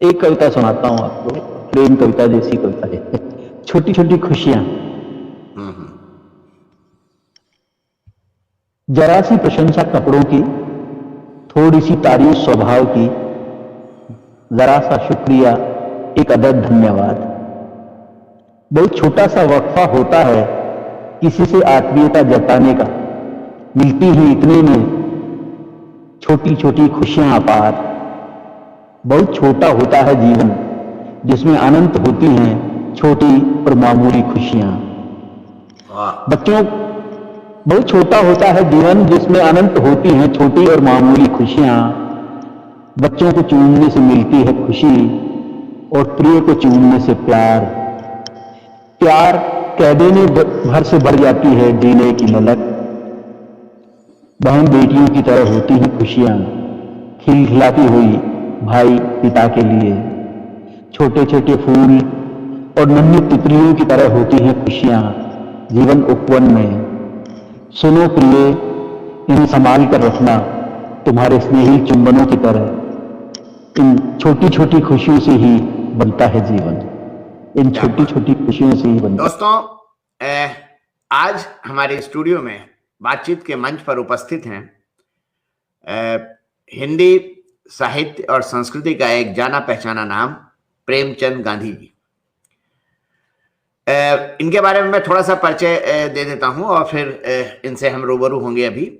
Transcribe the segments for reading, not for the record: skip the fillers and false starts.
एक कविता सुनाता हूँ आपको, प्रेम कविता जैसी कविता है। छोटी छोटी खुशियां। जरा सी प्रशंसा कपड़ों की, थोड़ी सी तारीफ स्वभाव की, जरा सा शुक्रिया, एक अदद धन्यवाद। बहुत छोटा सा वक्फा होता है किसी से आत्मीयता जताने का, मिलती ही इतने में छोटी छोटी खुशियां अपार। बहुत छोटा होता है जीवन जिसमें अनंत होती हैं छोटी और मामूली खुशियां। बच्चों, बहुत छोटा होता है जीवन जिसमें अनंत होती हैं छोटी और मामूली खुशियां। बच्चों को चूमने से मिलती है खुशी और प्रिय को चूमने से प्यार। प्यार कह देने भर से बढ़ जाती है जीने की ललक। बहन बेटियों की तरह होती हैं खुशियां, खिलखिलाती हुई भाई पिता के लिए। छोटे छोटे फूल और नन्ही तितलियों की तरह होती हैं खुशियां जीवन उपवन में। सुनो प्रिय, इन्हें संभाल कर रखना तुम्हारे स्नेही चुंबनों की तरह। इन छोटी छोटी खुशियों से ही बनता है जीवन। इन छोटी छोटी खुशियों से ही बनता है। दोस्तों, आज हमारे स्टूडियो में बातचीत के मंच पर उपस्थित हैं हिंदी साहित्य और संस्कृति का एक जाना पहचाना नाम प्रेमचंद गांधी जी। इनके बारे में मैं थोड़ा सा परिचय दे देता हूं और फिर इनसे हम रूबरू होंगे। अभी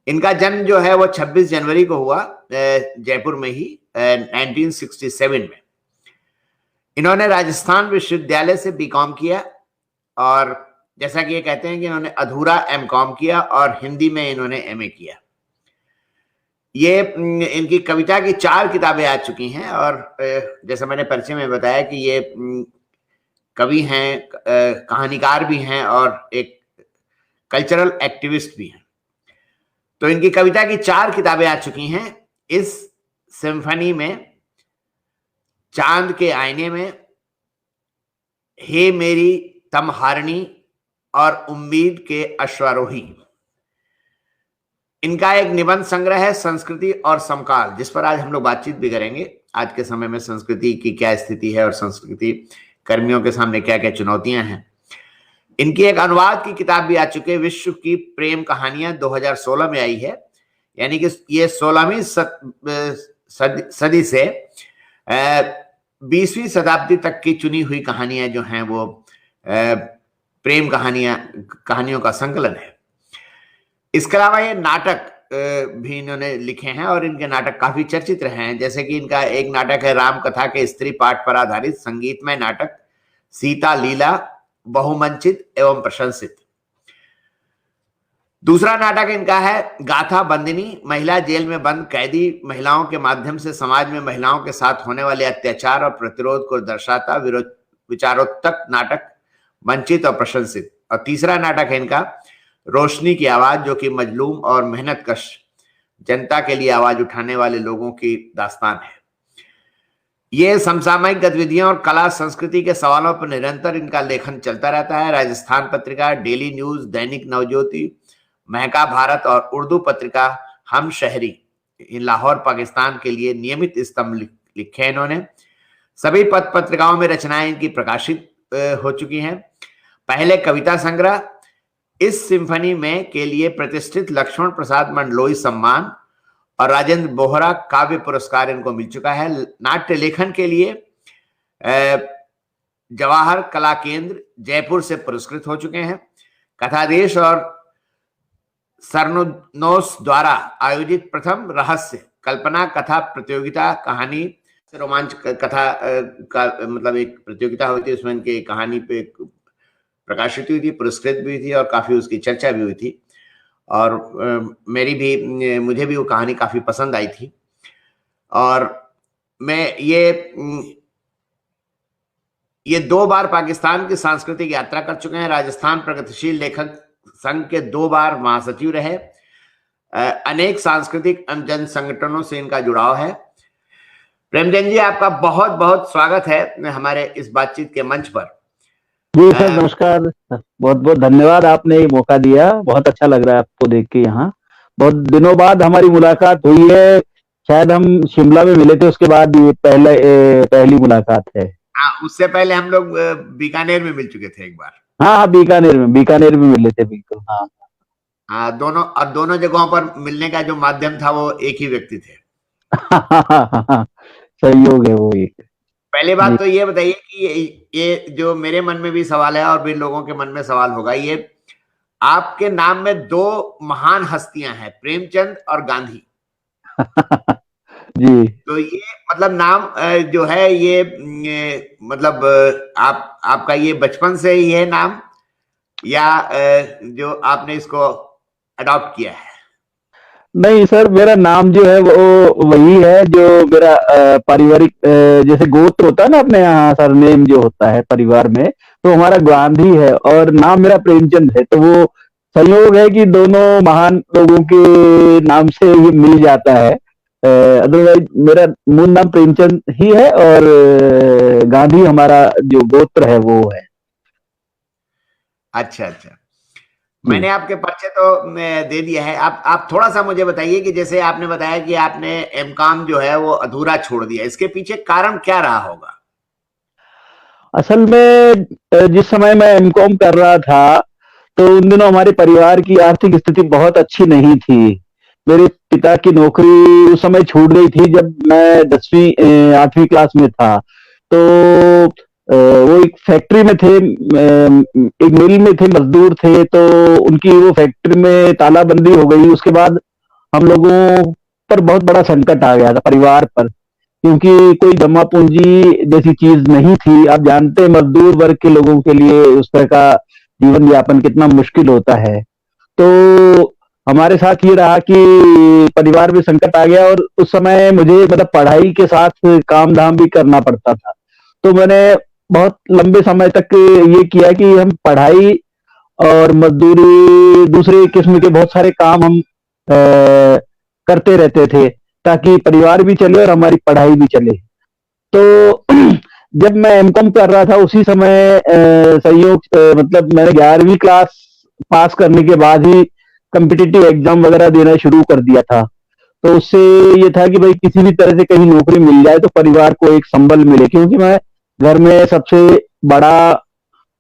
इनका जन्म जो है वो 26 जनवरी को हुआ जयपुर में ही 1967 में। इन्होंने राजस्थान विश्वविद्यालय से बीकॉम किया और जैसा कि ये कहते हैं कि इन्होंने अधूरा एमकॉम किया और हिंदी में इन्होंने एमए किया। ये इनकी कविता की 4 किताबें आ चुकी हैं और जैसा मैंने परिचय में बताया कि ये कवि हैं, कहानीकार भी हैं और एक कल्चरल एक्टिविस्ट भी हैं। तो इनकी कविता की 4 किताबें आ चुकी हैं। इस सिम्फनी में चांद के आईने में, हे मेरी तमहारणी और उम्मीद के अश्वारोही। इनका एक निबंध संग्रह है संस्कृति और समकाल, जिस पर आज हम लोग बातचीत भी करेंगे। आज के समय में संस्कृति की क्या स्थिति है और संस्कृति कर्मियों के सामने क्या क्या चुनौतियां हैं। इनकी एक अनुवाद की किताब भी आ चुकी है, विश्व की प्रेम कहानियां, 2016 में आई है। यानी कि ये 16वीं सदी से 20वीं शताब्दी तक की चुनी हुई कहानियां जो हैं वो प्रेम कहानियों का संकलन है। इसके अलावा ये नाटक भी इन्होंने लिखे हैं और इनके नाटक काफी चर्चित रहे हैं। जैसे कि इनका एक नाटक है राम कथा के स्त्री पाठ पर आधारित संगीतमय नाटक सीता लीला, बहुमंचित एवं प्रशंसित। दूसरा नाटक इनका है गाथा बंदिनी, महिला जेल में बंद कैदी महिलाओं के माध्यम से समाज में महिलाओं के साथ होने वाले अत्याचार और प्रतिरोध को दर्शाता विचारोत्तक नाटक, वंचित और प्रशंसित। और तीसरा नाटक है इनका रोशनी की आवाज, जो कि मजलूम और मेहनतकश जनता के लिए आवाज उठाने वाले लोगों की दास्तान है। ये समसामयिक गतिविधियों और कला संस्कृति के सवालों पर निरंतर इनका लेखन चलता रहता है। राजस्थान पत्रिका, डेली न्यूज, दैनिक नवज्योति, महका भारत और उर्दू पत्रिका हम शहरी, लाहौर पाकिस्तान के लिए नियमित स्तंभ लिखे इन्होंने। सभी पत्र पत्रिकाओं में रचनाएं इनकी प्रकाशित हो चुकी हैं। पहले कविता संग्रह इस सिम्फनी में के लिए प्रतिष्ठित लक्ष्मण प्रसाद मंडलोई सम्मान और राजेंद्र बोहरा काव्य पुरस्कार इनको मिल चुका है। नाट्य लेखन के लिए जवाहर कला केंद्र जयपुर से पुरस्कृत हो चुके हैं। कथादेश और सरनोस द्वारा आयोजित प्रथम रहस्य कल्पना कथा प्रतियोगिता, कहानी से रोमांच कथा का मतलब एक प्रतियोगिता हुई थी, उसमें इनकी कहानी पे प्रकाशित हुई थी, पुरस्कृत भी हुई थी और काफी उसकी चर्चा भी हुई थी। और मुझे भी वो कहानी काफी पसंद आई थी। और मैं ये 2 बार पाकिस्तान की सांस्कृतिक यात्रा कर चुके हैं। राजस्थान प्रगतिशील लेखक संघ के 2 बार महासचिव रहे। अनेक सांस्कृतिक जन संगठनों से इनका जुड़ाव है। प्रेमचंद जी, आपका बहुत बहुत स्वागत है हमारे इस बातचीत के मंच पर। जी सर, नमस्कार। बहुत बहुत धन्यवाद, आपने ये मौका दिया। बहुत अच्छा लग रहा है आपको देख के। यहाँ बहुत दिनों बाद हमारी मुलाकात हुई है। शायद हम शिमला में मिले थे, उसके बाद ये पहली मुलाकात है। हाँ, उससे पहले हम लोग बीकानेर में मिल चुके थे एक बार। हाँ हाँ, बीकानेर में मिले थे, बिल्कुल। हाँ हाँ, दोनों जगहों पर मिलने का जो माध्यम था वो एक ही व्यक्ति थे। संयोग है वो एक। पहली जी। बात तो ये बताइए कि ये जो मेरे मन में भी सवाल है और भी लोगों के मन में सवाल होगा, ये आपके नाम में दो महान हस्तियां हैं, प्रेमचंद और गांधी। जी। तो ये मतलब नाम जो है ये मतलब आपका ये बचपन से ही है नाम, या जो आपने इसको अडॉप्ट किया है? नहीं सर, मेरा नाम जो है वो वही है जो मेरा पारिवारिक, जैसे गोत्र होता है ना अपने यहाँ, सरनेम जो होता है परिवार में, तो हमारा गांधी है और नाम मेरा प्रेमचंद है। तो वो संयोग है कि दोनों महान लोगों के नाम से ये मिल जाता है। अदरवाइज मेरा मूल नाम प्रेमचंद ही है और गांधी हमारा जो गोत्र है वो है। अच्छा अच्छा। जी। मैंने आपके परिचय तो दे दिया है। आप थोड़ा सा मुझे बताइए कि जैसे आपने बताया कि आपने एमकॉम जो है वो अधूरा छोड़ दिया, इसके पीछे कारण क्या रहा होगा? असल में जिस समय मैं एमकॉम कर रहा था, तो उन दिनों हमारे परिवार की आर्थिक स्थिति बहुत अच्छी नहीं थी। मेरे पिता की नौकरी उस समय छूट गई थी जब मैं 10वीं 8वीं क्लास में था। तो वो एक फैक्ट्री में थे, एक मिल में थे, मजदूर थे। तो उनकी वो फैक्ट्री में तालाबंदी हो गई। उसके बाद हम लोगों पर बहुत बड़ा संकट आ गया था, परिवार पर, क्योंकि कोई जमा पूंजी जैसी चीज नहीं थी। आप जानते हैं मजदूर वर्ग के लोगों के लिए उस तरह का जीवन यापन कितना मुश्किल होता है। तो हमारे साथ ये रहा कि परिवार में संकट आ गया और उस समय मुझे मतलब पढ़ाई के साथ काम धाम भी करना पड़ता था। तो मैंने बहुत लंबे समय तक ये किया कि हम पढ़ाई और मजदूरी, दूसरे किस्म के बहुत सारे काम हम करते रहते थे, ताकि परिवार भी चले और हमारी पढ़ाई भी चले। तो जब मैं एमकॉम कर रहा था उसी समय संयोग मतलब मैंने 11वीं क्लास पास करने के बाद ही कम्पिटिटिव एग्जाम वगैरह देना शुरू कर दिया था। तो उससे ये था कि भाई किसी भी तरह से कहीं नौकरी मिल जाए तो परिवार को एक संबल मिले, क्योंकि मैं घर में सबसे बड़ा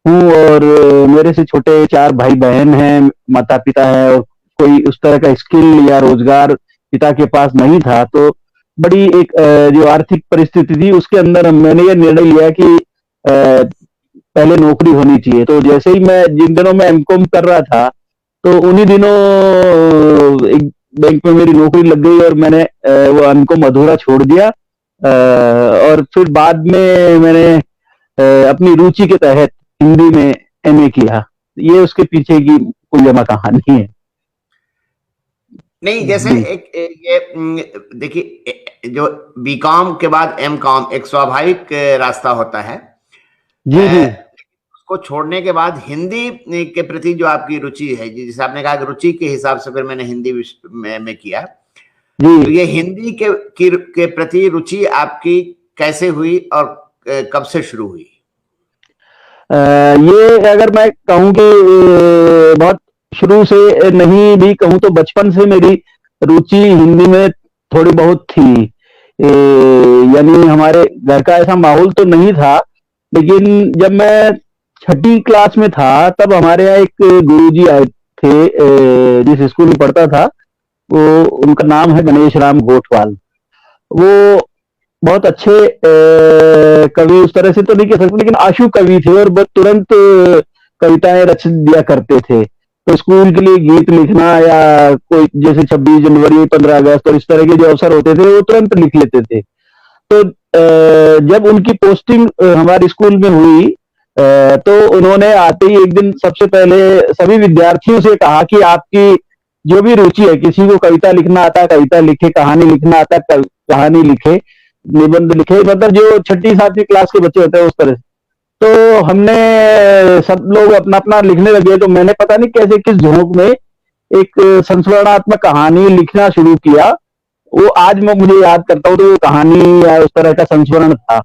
हूँ और मेरे से छोटे 4 भाई बहन हैं, माता पिता है, और कोई उस तरह का स्किल या रोजगार पिता के पास नहीं था। तो बड़ी एक जो आर्थिक परिस्थिति थी उसके अंदर मैंने ये निर्णय लिया कि पहले नौकरी होनी चाहिए। तो जैसे ही मैं जिन दिनों में एमकॉम कर रहा था, तो उन्हीं दिनों एक बैंक में मेरी नौकरी लग गई और मैंने वो एमकॉम अधूरा छोड़ दिया। और फिर बाद में मैंने अपनी रुचि के तहत हिंदी में एमए किया। ये उसके पीछे की कुल जमा कहानी है। नहीं, जैसे जी ये देखिए, जो बीकॉम के बाद एमकॉम एक स्वाभाविक रास्ता होता है। जी जी उसको छोड़ने के बाद हिंदी के प्रति जो आपकी रुचि है, जैसे आपने कहा कि रुचि के हिसाब से फिर मैंने हिंदी में किया, तो जी। ये हिंदी के प्रति रुचि आपकी कैसे हुई और कब से शुरू हुई? ये अगर मैं कहूँ कि बहुत शुरू से नहीं भी कहूँ तो बचपन से मेरी रुचि हिंदी में थोड़ी बहुत थी। यानी हमारे घर का ऐसा माहौल तो नहीं था, लेकिन जब मैं 6ठी क्लास में था तब हमारे यहाँ एक गुरुजी आए थे, जिस स्कूल में पढ़ता था वो, उनका नाम है गणेश राम गोठवाल। वो बहुत अच्छे कवि उस तरह से तो नहीं कह सकते, लेकिन आशु कवि थे और बहुत तुरंत कविताएं रच दिया करते थे। तो स्कूल के लिए गीत लिखना या कोई जैसे 26 जनवरी 15 अगस्त और इस तरह के जो अवसर होते थे वो तुरंत लिख लेते थे। तो जब उनकी पोस्टिंग हमारे स्कूल में हुई, तो उन्होंने आते ही एक दिन सबसे पहले सभी विद्यार्थियों से कहा कि आपकी जो भी रुचि है, किसी को कविता लिखना आता है कविता लिखे, कहानी लिखना आता है कहानी लिखे, निबंध लिखे, मतलब जो 6ठी 7वीं क्लास के बच्चे होते हैं उस तरह से। तो हमने सब लोग अपना अपना लिखने लगे। तो मैंने पता नहीं कैसे किस झोंक में एक संस्मरणात्मक कहानी लिखना शुरू किया। वो आज मैं मुझे याद करता हूँ तो वो कहानी या उस तरह का संस्मरण था।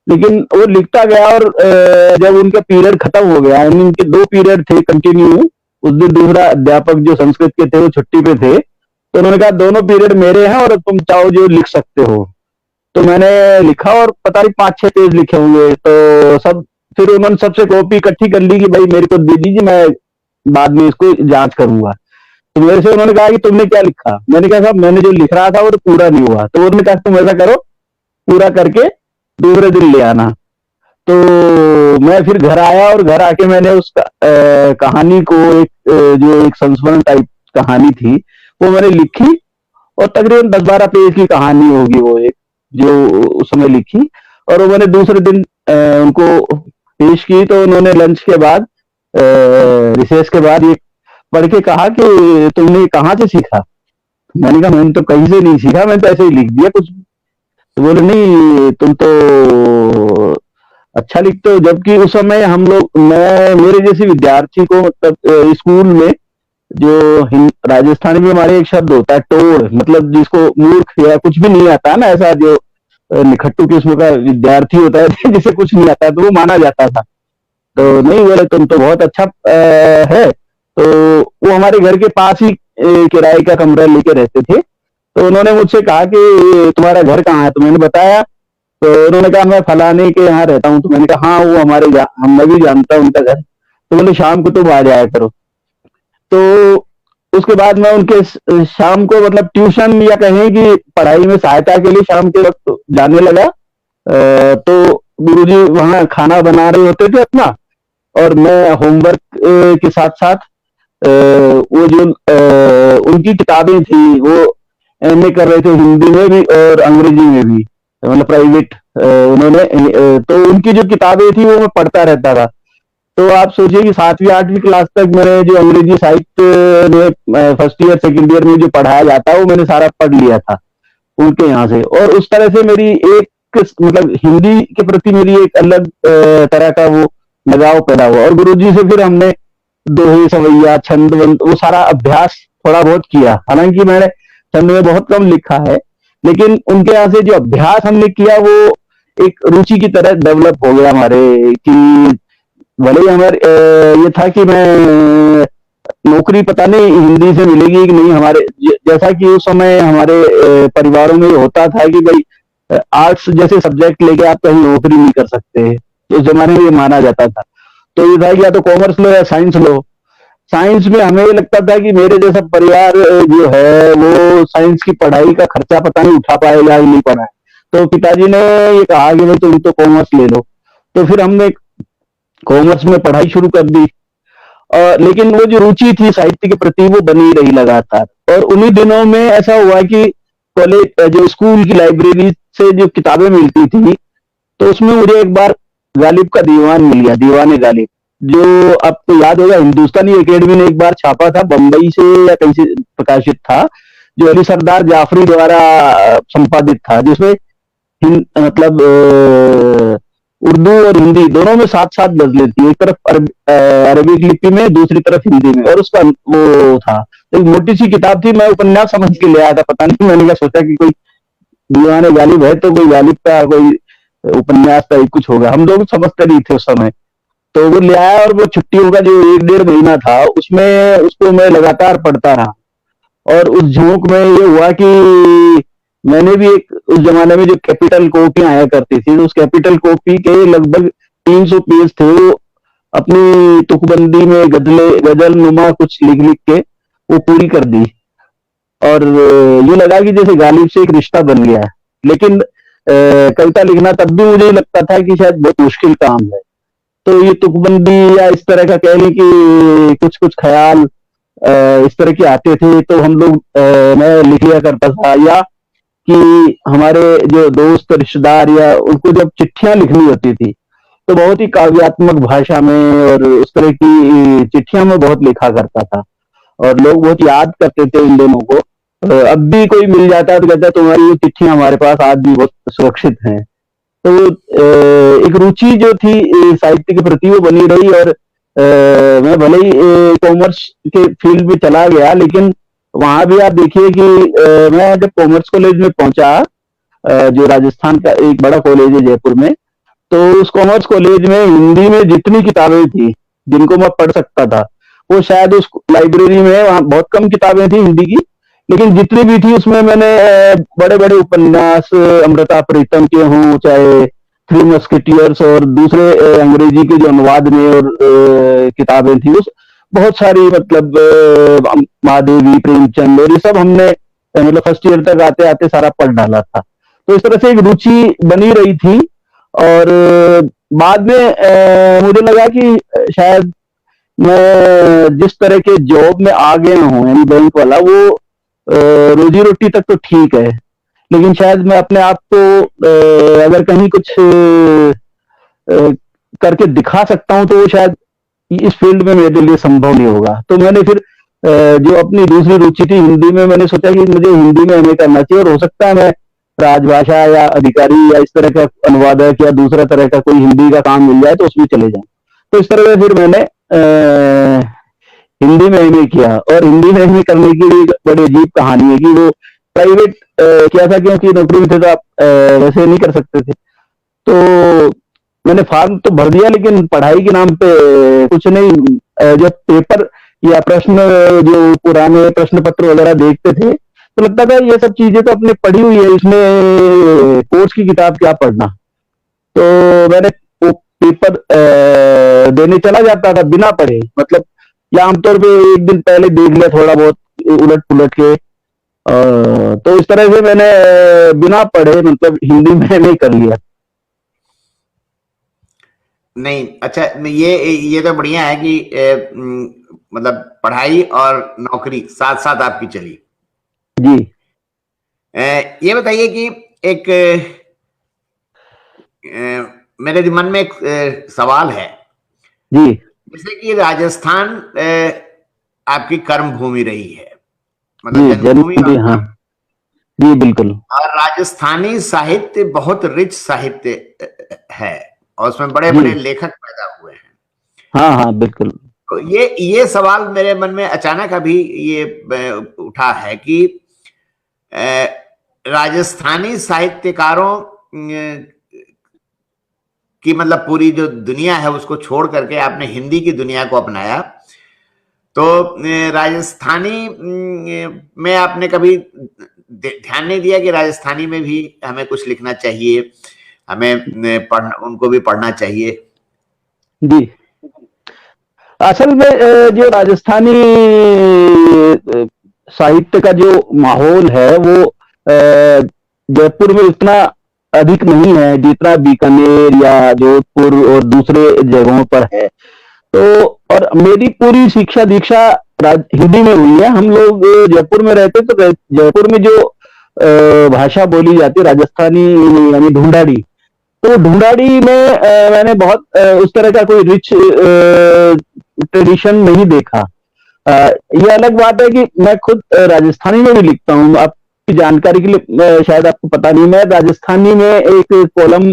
लेकिन वो लिखता गया और जब उनका पीरियड खत्म हो गया, उनके 2 पीरियड थे कंटिन्यू। उस दिन दूसरा अध्यापक जो संस्कृत के थे वो छुट्टी पे थे, तो उन्होंने कहा दोनों पीरियड मेरे हैं और तुम चाहो जो लिख सकते हो। तो मैंने लिखा और पता नहीं 5-6 पेज लिखे होंगे। तो सब फिर उन्होंने सबसे कॉपी इकट्ठी कर ली कि भाई मेरे को दे दीजिए, मैं बाद में इसको जांच करूंगा। तो मेरे से उन्होंने कहा कि तुमने क्या लिखा? मैंने कहा साहब मैंने जो लिख रहा था वो तो पूरा नहीं हुआ। तो उन्होंने कहा तुम ऐसा करो, पूरा करके दूसरे दिन ले आना। तो मैं फिर घर आया और घर आके मैंने उस कहानी को जो एक संस्मरण टाइप कहानी थी वो मैंने लिखी, और तकरीबन 10-12 पेज की कहानी होगी वो एक, जो उस समय लिखी। और वो मैंने दूसरे दिन उनको पेश की। तो उन्होंने लंच के बाद, रिसेस के बाद, ये पढ़ के कहा कि तुमने कहाँ से सीखा? मैंने कहा मैंने तो कहीं से नहीं सीखा, मैंने तो ऐसे ही लिख दिया कुछ। तो बोले नहीं तुम तो अच्छा लिखते हो। जबकि उस समय हम लोग, मैं मेरे जैसे विद्यार्थी को, मतलब स्कूल में जो राजस्थानी में हमारे एक शब्द होता है टोड़, मतलब जिसको मूर्ख या कुछ भी नहीं आता है ना, ऐसा जो निखट्टू किस्म का विद्यार्थी होता है जिसे कुछ नहीं आता है, तो वो माना जाता था। तो नहीं बोले तुम तो बहुत अच्छा है। तो वो हमारे घर के पास ही किराए का कमरा लेके रहते थे। तो उन्होंने मुझसे कहा कि तुम्हारा घर कहाँ है? तो मैंने बताया। तो उन्होंने कहा मैं फलाने के यहाँ रहता हूँ। तो मैंने कहा हाँ वो मैं भी जानता हूँ उनका घर। तो बोले शाम को तुम आ जाया करो। तो उसके बाद मैं उनके शाम को, मतलब ट्यूशन या कहें कि पढ़ाई में सहायता के लिए शाम के वक्त जाने लगा। तो गुरुजी वहाँ खाना बना रहे होते थे अपना, और मैं होमवर्क के साथ साथ वो जो उनकी किताबें थी वो एमए कर रहे थे, हिंदी में भी और अंग्रेजी में भी, मतलब प्राइवेट उन्होंने। तो उनकी जो किताबें थी वो मैं पढ़ता रहता था। तो आप सोचिए कि 7वीं 8वीं क्लास तक मैंने जो अंग्रेजी साहित्य में फर्स्ट ईयर सेकंड ईयर में जो पढ़ाया जाता है वो मैंने सारा पढ़ लिया था उनके यहाँ से। और उस तरह से मेरी एक, मतलब हिंदी के प्रति मेरी एक अलग तरह का वो लगाव पैदा हुआ। और गुरुजी से फिर हमने दोहे, सवैया, छंद वंद वो सारा अभ्यास थोड़ा बहुत किया। हालांकि मैंने छंद में बहुत कम लिखा है, लेकिन उनके यहाँ से जो अभ्यास हमने किया वो एक रुचि की तरह डेवलप हो गया हमारे। कि भले ही हमारे ये था कि मैं नौकरी पता नहीं हिंदी से मिलेगी कि नहीं, हमारे जैसा कि उस समय हमारे परिवारों में होता था कि भाई आर्ट्स जैसे सब्जेक्ट लेके आप कहीं नौकरी नहीं कर सकते, उस जमाने में ये माना जाता था। तो ये था कि या तो कॉमर्स लो या साइंस लो। साइंस में हमें ये लगता था कि मेरे जैसा परिवार जो है वो साइंस की पढ़ाई का खर्चा पता नहीं उठा पाएगा या नहीं पढ़ाए। तो पिताजी ने ये कहा कि भाई तुम तो कॉमर्स ले लो। तो फिर हमने कॉमर्स में पढ़ाई शुरू कर दी। लेकिन वो जो रुचि थी साहित्य के प्रति वो बनी रही लगातार। और उन्हीं दिनों में ऐसा हुआ कि कॉलेज, जो स्कूल की लाइब्रेरी से जो किताबें मिलती थी, तो उसमें मुझे एक बार गालिब का दीवान मिल गया, दीवान गालिब, जो आपको याद होगा हिंदुस्तानी एकेडमी ने एक बार छापा था, बंबई से या कहीं से प्रकाशित था, जो अली सरदार जाफरी द्वारा संपादित था, जिसमें मतलब उर्दू और हिंदी दोनों में साथ साथ गजलें थी, एक तरफ अरबिक लिपि में, दूसरी तरफ हिंदी में। और उसका वो था, एक मोटी सी किताब थी, मैं उपन्यास समझ के ले आया था, पता नहीं, मैंने क्या सोचा कि कोई दीवाने गालिब है तो कोई गालिब का कोई उपन्यास का कुछ होगा, हम लोग समझते नहीं थे उस समय। तो वो ले आया और वो छुट्टियों का जो 1-1.5 महीना था उसमें उसको मैं लगातार पढ़ता रहा। और उस झोंक में ये हुआ कि मैंने भी एक, उस जमाने में जो कैपिटल कॉपियां आया करती थी, उस कैपिटल कॉपी के लगभग 300 पेज थे, वो अपनी तुकबंदी में गजल नुमा कुछ लिख लिख के वो पूरी कर दी। और ये लगा कि जैसे गालिब से एक रिश्ता बन गया है। लेकिन कविता लिखना तब भी मुझे लगता था कि शायद बहुत मुश्किल काम है। तो ये तुकबंदी या इस तरह का कह लें कि कुछ कुछ ख्याल इस तरह के आते थे, तो हम लोग मैं लिख लिया करता था। या कि हमारे जो दोस्त रिश्तेदार या उनको जब चिट्ठियां लिखनी होती थी तो बहुत ही काव्यात्मक भाषा में और उस तरह की चिट्ठियां में बहुत लिखा करता था। और लोग बहुत याद करते थे इन दोनों को। अब भी कोई मिल जाता है तो कहता है तुम्हारी ये चिट्ठियां हमारे पास आज भी बहुत सुरक्षित हैं। तो एक रुचि जो थी साहित्य के प्रति वो बनी रही। और मैं भले ही कॉमर्स के फील्ड में चला गया, लेकिन वहां भी आप देखिए कि मैं जब कॉमर्स कॉलेज में पहुंचा, जो राजस्थान का एक बड़ा कॉलेज है जयपुर में, तो उस कॉमर्स कॉलेज में हिंदी में जितनी किताबें थी जिनको मैं पढ़ सकता था, वो शायद उस लाइब्रेरी में वहां बहुत कम किताबें थी हिंदी की, लेकिन जितनी भी थी उसमें मैंने बड़े बड़े उपन्यास, अमृता प्रीतम के हों, चाहे थ्री मस्केटियर्स और दूसरे अंग्रेजी के जो अनुवाद में और किताबें थी, उस बहुत सारी, मतलब महादेवी, प्रेमचंद, और ये सब हमने मतलब फर्स्ट ईयर तक आते आते सारा पढ़ डाला था। तो इस तरह से एक रुचि बनी रही थी। और बाद में मुझे लगा कि शायद मैं जिस तरह के जॉब में आ गया हूँ, यानी बैंक वाला, वो रोजी रोटी तक तो ठीक है, लेकिन शायद मैं अपने आप को अगर कहीं कुछ करके दिखा सकता हूँ तो वो शायद इस फील्ड में मेरे लिए संभव नहीं होगा। तो मैंने फिर जो अपनी दूसरी रुचि थी हिंदी में, मैंने सोचा कि मुझे हिंदी में एमए करना चाहिए, और हो सकता है मैं राजभाषा या अधिकारी या इस तरह का अनुवादक या दूसरा तरह का कोई हिंदी का काम मिल जाए तो उसमें चले जाऊं। तो इस तरह से फिर मैंने हिंदी में एमए किया। और हिंदी में एमए करने की भी बड़ी अजीब कहानी है कि वो प्राइवेट किया था, क्योंकि नौकरी में थे तो आप वैसे नहीं कर सकते थे। तो मैंने फॉर्म तो भर दिया, लेकिन पढ़ाई के नाम पे कुछ नहीं। जब पेपर या प्रश्न, जो पुराने प्रश्न पत्र वगैरह देखते थे, तो लगता था ये सब चीजें तो अपने पढ़ी हुई है, इसमें कोर्स की किताब क्या पढ़ना। तो मैंने वो पेपर देने चला जाता था बिना पढ़े, मतलब या आमतौर पे एक दिन पहले देख लिया थोड़ा बहुत उलट पुलट के। तो इस तरह से मैंने बिना पढ़े, मतलब हिंदी में नहीं कर लिया। नहीं, अच्छा, ये तो बढ़िया है कि मतलब पढ़ाई और नौकरी साथ साथ आपकी चली। जी। ये बताइए कि एक मेरे मन में एक सवाल है। जी। जैसे कि राजस्थान आपकी कर्म भूमि रही है, मतलब जी, जन्मभूमि, जन्म भी, हाँ। जी, बिल्कुल। और राजस्थानी साहित्य बहुत रिच साहित्य है, और उसमें बड़े जी। बड़े लेखक पैदा हुए हैं। हाँ, हाँ, बिल्कुल। तो ये सवाल मेरे मन में अचानक अभी ये उठा है कि राजस्थानी साहित्यकारों की, मतलब पूरी जो दुनिया है उसको छोड़ करके आपने हिंदी की दुनिया को अपनाया। तो राजस्थानी में आपने कभी ध्यान नहीं दिया कि राजस्थानी में भी हमें कुछ लिखना चाहिए, हमें पढ़ना, उनको भी पढ़ना चाहिए? जी। असल में जो राजस्थानी साहित्य का जो माहौल है वो जयपुर में उतना अधिक नहीं है जितना बीकानेर या जोधपुर और दूसरे जगहों पर है। तो और मेरी पूरी शिक्षा दीक्षा हिंदी में हुई है। हम लोग जयपुर में रहते तो जयपुर में जो भाषा बोली जाती है राजस्थानी, यानी ढूंढाड़ी। तो ढूंढाड़ी में मैंने बहुत उस तरह का कोई रिच ट्रेडिशन नहीं देखा। ये अलग बात है कि मैं खुद राजस्थानी में भी लिखता हूँ। आपकी जानकारी के लिए, शायद आपको पता नहीं, मैं राजस्थानी में एक कॉलम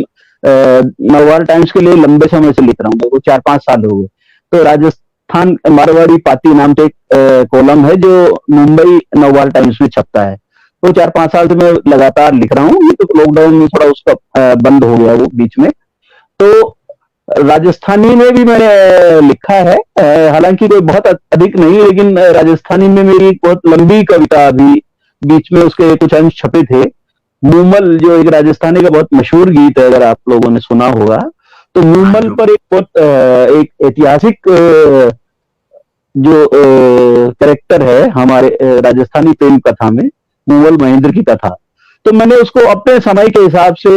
नववार टाइम्स के लिए लंबे समय से लिख रहा हूँ, वो 4-5 साल हो गए। तो राजस्थान मारवाड़ी पाती नाम से एक कॉलम है जो मुंबई नववार टाइम्स में छपता है। तो 4-5 साल से मैं लगातार लिख रहा हूँ। ये तो लॉकडाउन में थोड़ा उसका बंद हो गया वो बीच में। तो राजस्थानी में भी मैंने लिखा है, हालांकि कोई बहुत अधिक नहीं, लेकिन राजस्थानी में मेरी एक बहुत लंबी कविता अभी बीच में उसके कुछ अंश छपे थे। मूमल, जो एक राजस्थानी का बहुत मशहूर गीत है, अगर आप लोगों ने सुना होगा, तो मूमल पर एक बहुत एक ऐतिहासिक जो कैरेक्टर है हमारे राजस्थानी प्रेम कथा में, मूमल महेंद्र की कथा। तो मैंने उसको अपने समय के हिसाब से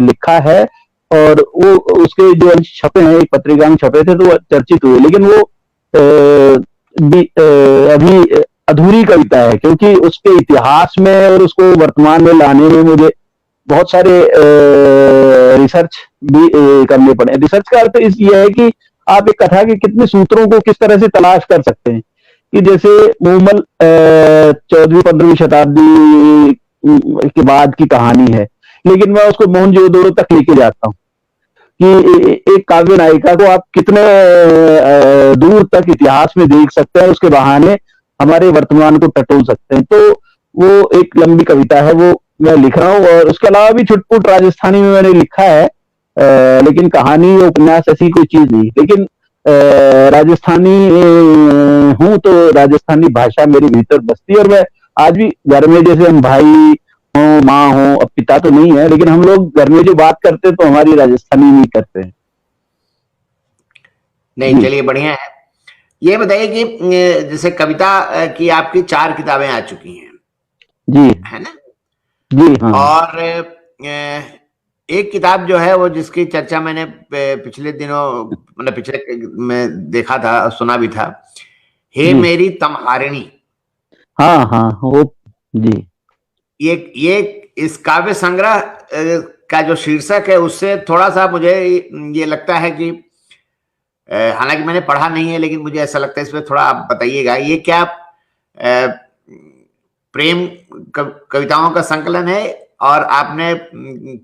लिखा है, और वो उसके जो अंश छपे हैं, एक पत्रिका में छपे थे, तो वो चर्चित हुए। लेकिन वो अभी अधूरी कविता है, क्योंकि उसके इतिहास में और उसको वर्तमान में लाने में मुझे बहुत सारे रिसर्च भी करने पड़े। रिसर्च का अर्थ ये है कि आप एक कथा के कितने सूत्रों को किस तरह से तलाश कर सकते हैं। कि जैसे मूमल 14वीं-15वीं शताब्दी के बाद की कहानी है, लेकिन मैं उसको मोहनजोदड़ो तक लेके जाता हूँ कि एक काव्य नायिका को आप कितने दूर तक इतिहास में देख सकते हैं, उसके बहाने हमारे वर्तमान को टटोल सकते हैं। तो वो एक लंबी कविता है, वो मैं लिख रहा हूँ। और उसके अलावा भी छुटपुट राजस्थानी में मैंने लिखा है, लेकिन कहानी उपन्यास ऐसी कोई चीज नहीं। लेकिन राजस्थानी हूँ, तो राजस्थानी भाषा मेरे भीतर बसती है। और मैं आज भी घर में, जैसे हम भाई हो, माँ हो, अब पिता तो नहीं है, लेकिन हम लोग घर में जो बात करते हैं तो हमारी राजस्थानी में करते हैं। नहीं, जी चलिए बढ़िया है। ये बताइए कि जैसे कविता की आपकी 4 किताबें आ चुकी हैं, जी है ना? जी हाँ और एक किताब जो है वो, जिसकी चर्चा मैंने पिछले दिनों, मतलब पिछले में देखा था, सुना भी था, हे जी मेरी तमहारिणी। हाँ हाँ वो जी ये इस काव्य संग्रह का जो शीर्षक है, उससे थोड़ा सा मुझे ये लगता है कि हालांकि मैंने पढ़ा नहीं है, लेकिन मुझे ऐसा लगता है, इसमें थोड़ा आप बताइएगा, ये क्या प्रेम कविताओं का संकलन है, और आपने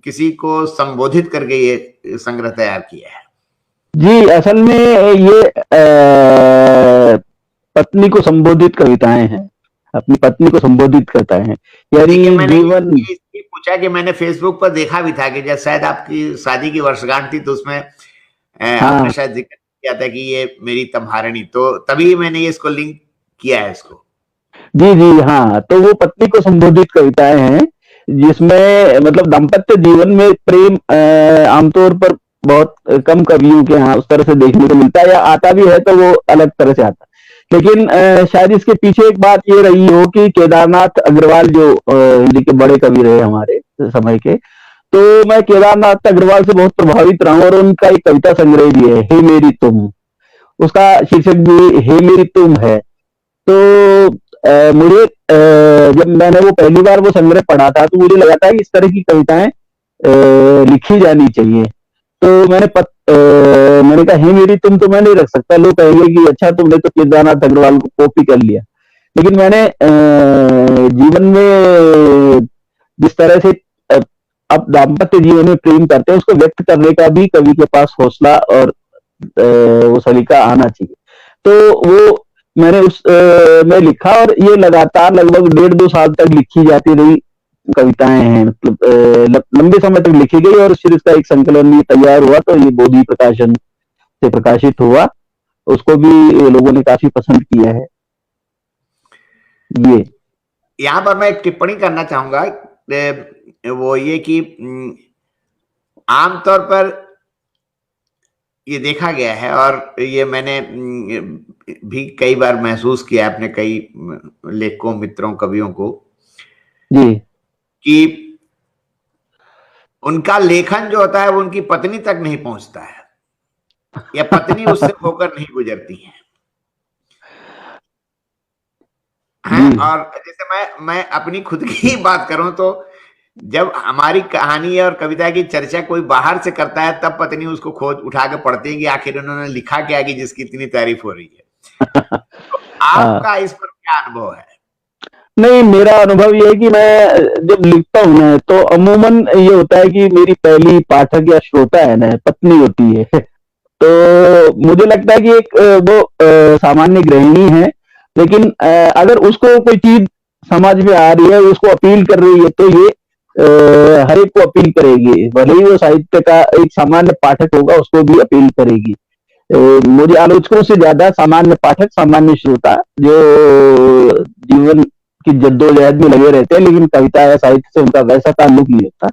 किसी को संबोधित करके ये संग्रह तैयार किया है? जी, असल में ये पत्नी को संबोधित कविताएं हैं, अपनी पत्नी को संबोधित करता है, देखिए, यानी मैंने जीवन। ये इसलिए पूछा कि मैंने फेसबुक पर देखा भी था कि जब शायद आपकी शादी की वर्षगांठ थी, तो उसमें आपने हाँ शायद जिक्र किया था कि ये मेरी तमहारिणी, तो तभी मैंने ये इसको लिंक किया है इसको। जी जी हाँ, तो वो पत्नी को संबोधित कविताएं हैं, जिसमें मतलब दाम्पत्य जीवन में प्रेम आमतौर पर बहुत कम कवियों के यहाँ उस तरह से देखने को मिलता है, या आता भी है तो वो अलग तरह से आता है। लेकिन शायद इसके पीछे एक बात ये रही हो कि केदारनाथ अग्रवाल, जो हिंदी के बड़े कवि रहे हमारे समय के, तो मैं केदारनाथ अग्रवाल से बहुत प्रभावित रहा हूँ, और उनका एक कविता संग्रह भी है, हे मेरी तुम। उसका शीर्षक भी हे मेरी तुम है। तो मुझे जब मैंने वो पहली बार वो संग्रह पढ़ा था, तो मुझे लगा था कि इस तरह की कविताएं लिखी जानी चाहिए। तो मैंने कहा हे मेरी तुम तो मैं नहीं रख सकता, लोग कहेंगे कि अच्छा तुमने तो केदारनाथ अग्रवाल को कॉपी कर लिया। लेकिन मैंने जीवन में जिस तरह से अ, आप दाम्पत्य जीवन में प्रेम करते हैं, उसको व्यक्त करने का भी कवि के पास हौसला और वो सलीका आना चाहिए। तो वो मैंने में लिखा, और ये लगातार लगभग 1.5-2 साल तक लिखी जाती रही कविताएं हैं, मतलब लंबे समय तक लिखी गई, और फिर इसका एक संकलन ये तैयार हुआ, तो ये बोधि प्रकाशन से प्रकाशित हुआ। उसको भी लोगों ने काफी पसंद किया है। ये यहाँ पर मैं एक टिप्पणी करना चाहूंगा, वो ये कि आमतौर पर ये देखा गया है, और ये मैंने भी कई बार महसूस किया अपने कई लेखकों, मित्रों, कवियों को, जी कि उनका लेखन जो होता है वो उनकी पत्नी तक नहीं पहुंचता है, या पत्नी उससे होकर नहीं गुजरती है। हैं? जी और जैसे मैं अपनी खुद की बात करूं, तो जब हमारी कहानी और कविता की चर्चा कोई बाहर से करता है, तब पत्नी उसको खोज उठा के पढ़ती है कि आखिर उन्होंने लिखा क्या कि जिसकी इतनी तारीफ हो रही है। तो हाँ, आपका इस पर क्या अनुभव है? नहीं, मेरा अनुभव ये है कि मैं जब लिखता हूँ ना, तो अमूमन ये होता है कि मेरी पहली पाठक या श्रोता है ना, पत्नी होती है। तो मुझे लगता है कि एक वो सामान्य गृहिणी है, लेकिन अगर उसको कोई चीज समझ में आ रही है, उसको अपील कर रही है, तो ये हर एक को अपील करेगी, भले ही वो साहित्य का एक सामान्य पाठक होगा, उसको भी अपील करेगी। मुझे आलोचकों से ज्यादा सामान्य पाठक, सामान्य श्रोता, जो जीवन की जद्दोजहद में लगे रहते हैं, लेकिन कविता या साहित्य से उनका वैसा ताल्लुक नहीं होता,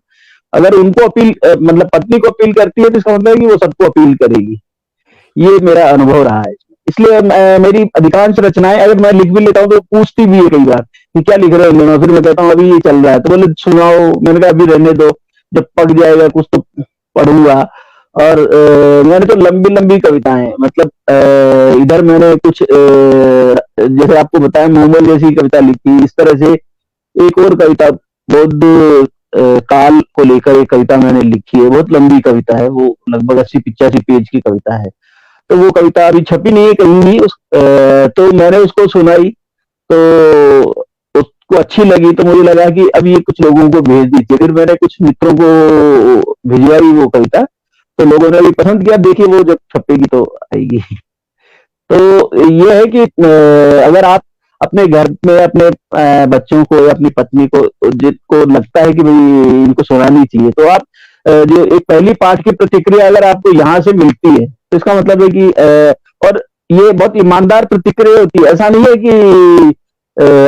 अगर उनको अपील मतलब पत्नी को अपील करती है, तो इसका मतलब है कि वो सबको अपील करेगी। ये मेरा अनुभव रहा है। इसलिए मेरी अधिकांश रचनाएं, अगर मैं लिख भी लेता हूँ, तो पूछती भी है कई बार कि क्या लिख रहे हो लेना, फिर मैं कहता हूँ अभी ये चल रहा है, तो बोले सुनाओ। मैंने कहा अभी रहने दो, जब पक जाएगा कुछ तो पढ़ूंगा। और मैंने तो लंबी लंबी कविताएं, मतलब इधर मैंने कुछ जैसे आपको बताया मोहम्मद जैसी कविता लिखी, इस तरह से एक और कविता बौद्ध काल को लेकर एक कविता मैंने लिखी है, बहुत लंबी कविता है, वो लगभग 80-85 पेज की कविता है। तो वो कविता अभी छपी नहीं है कहीं भी, तो मैंने उसको सुनाई, तो उसको अच्छी लगी, तो मुझे लगा कि अब ये कुछ लोगों को भेज दीजिए। फिर मैंने कुछ मित्रों को भिजवाई वो कविता, तो लोगों ने भी पसंद किया, देखिए वो जब छपेगी तो आएगी। तो ये है कि अगर आप अपने घर में अपने बच्चों को या अपनी पत्नी को, जिसको लगता है कि भाई इनको सुनानी चाहिए, तो आप जो एक पहली पाठ की प्रतिक्रिया अगर आपको यहाँ से मिलती है, तो इसका मतलब है कि और ये बहुत ईमानदार प्रतिक्रिया होती है। ऐसा नहीं है कि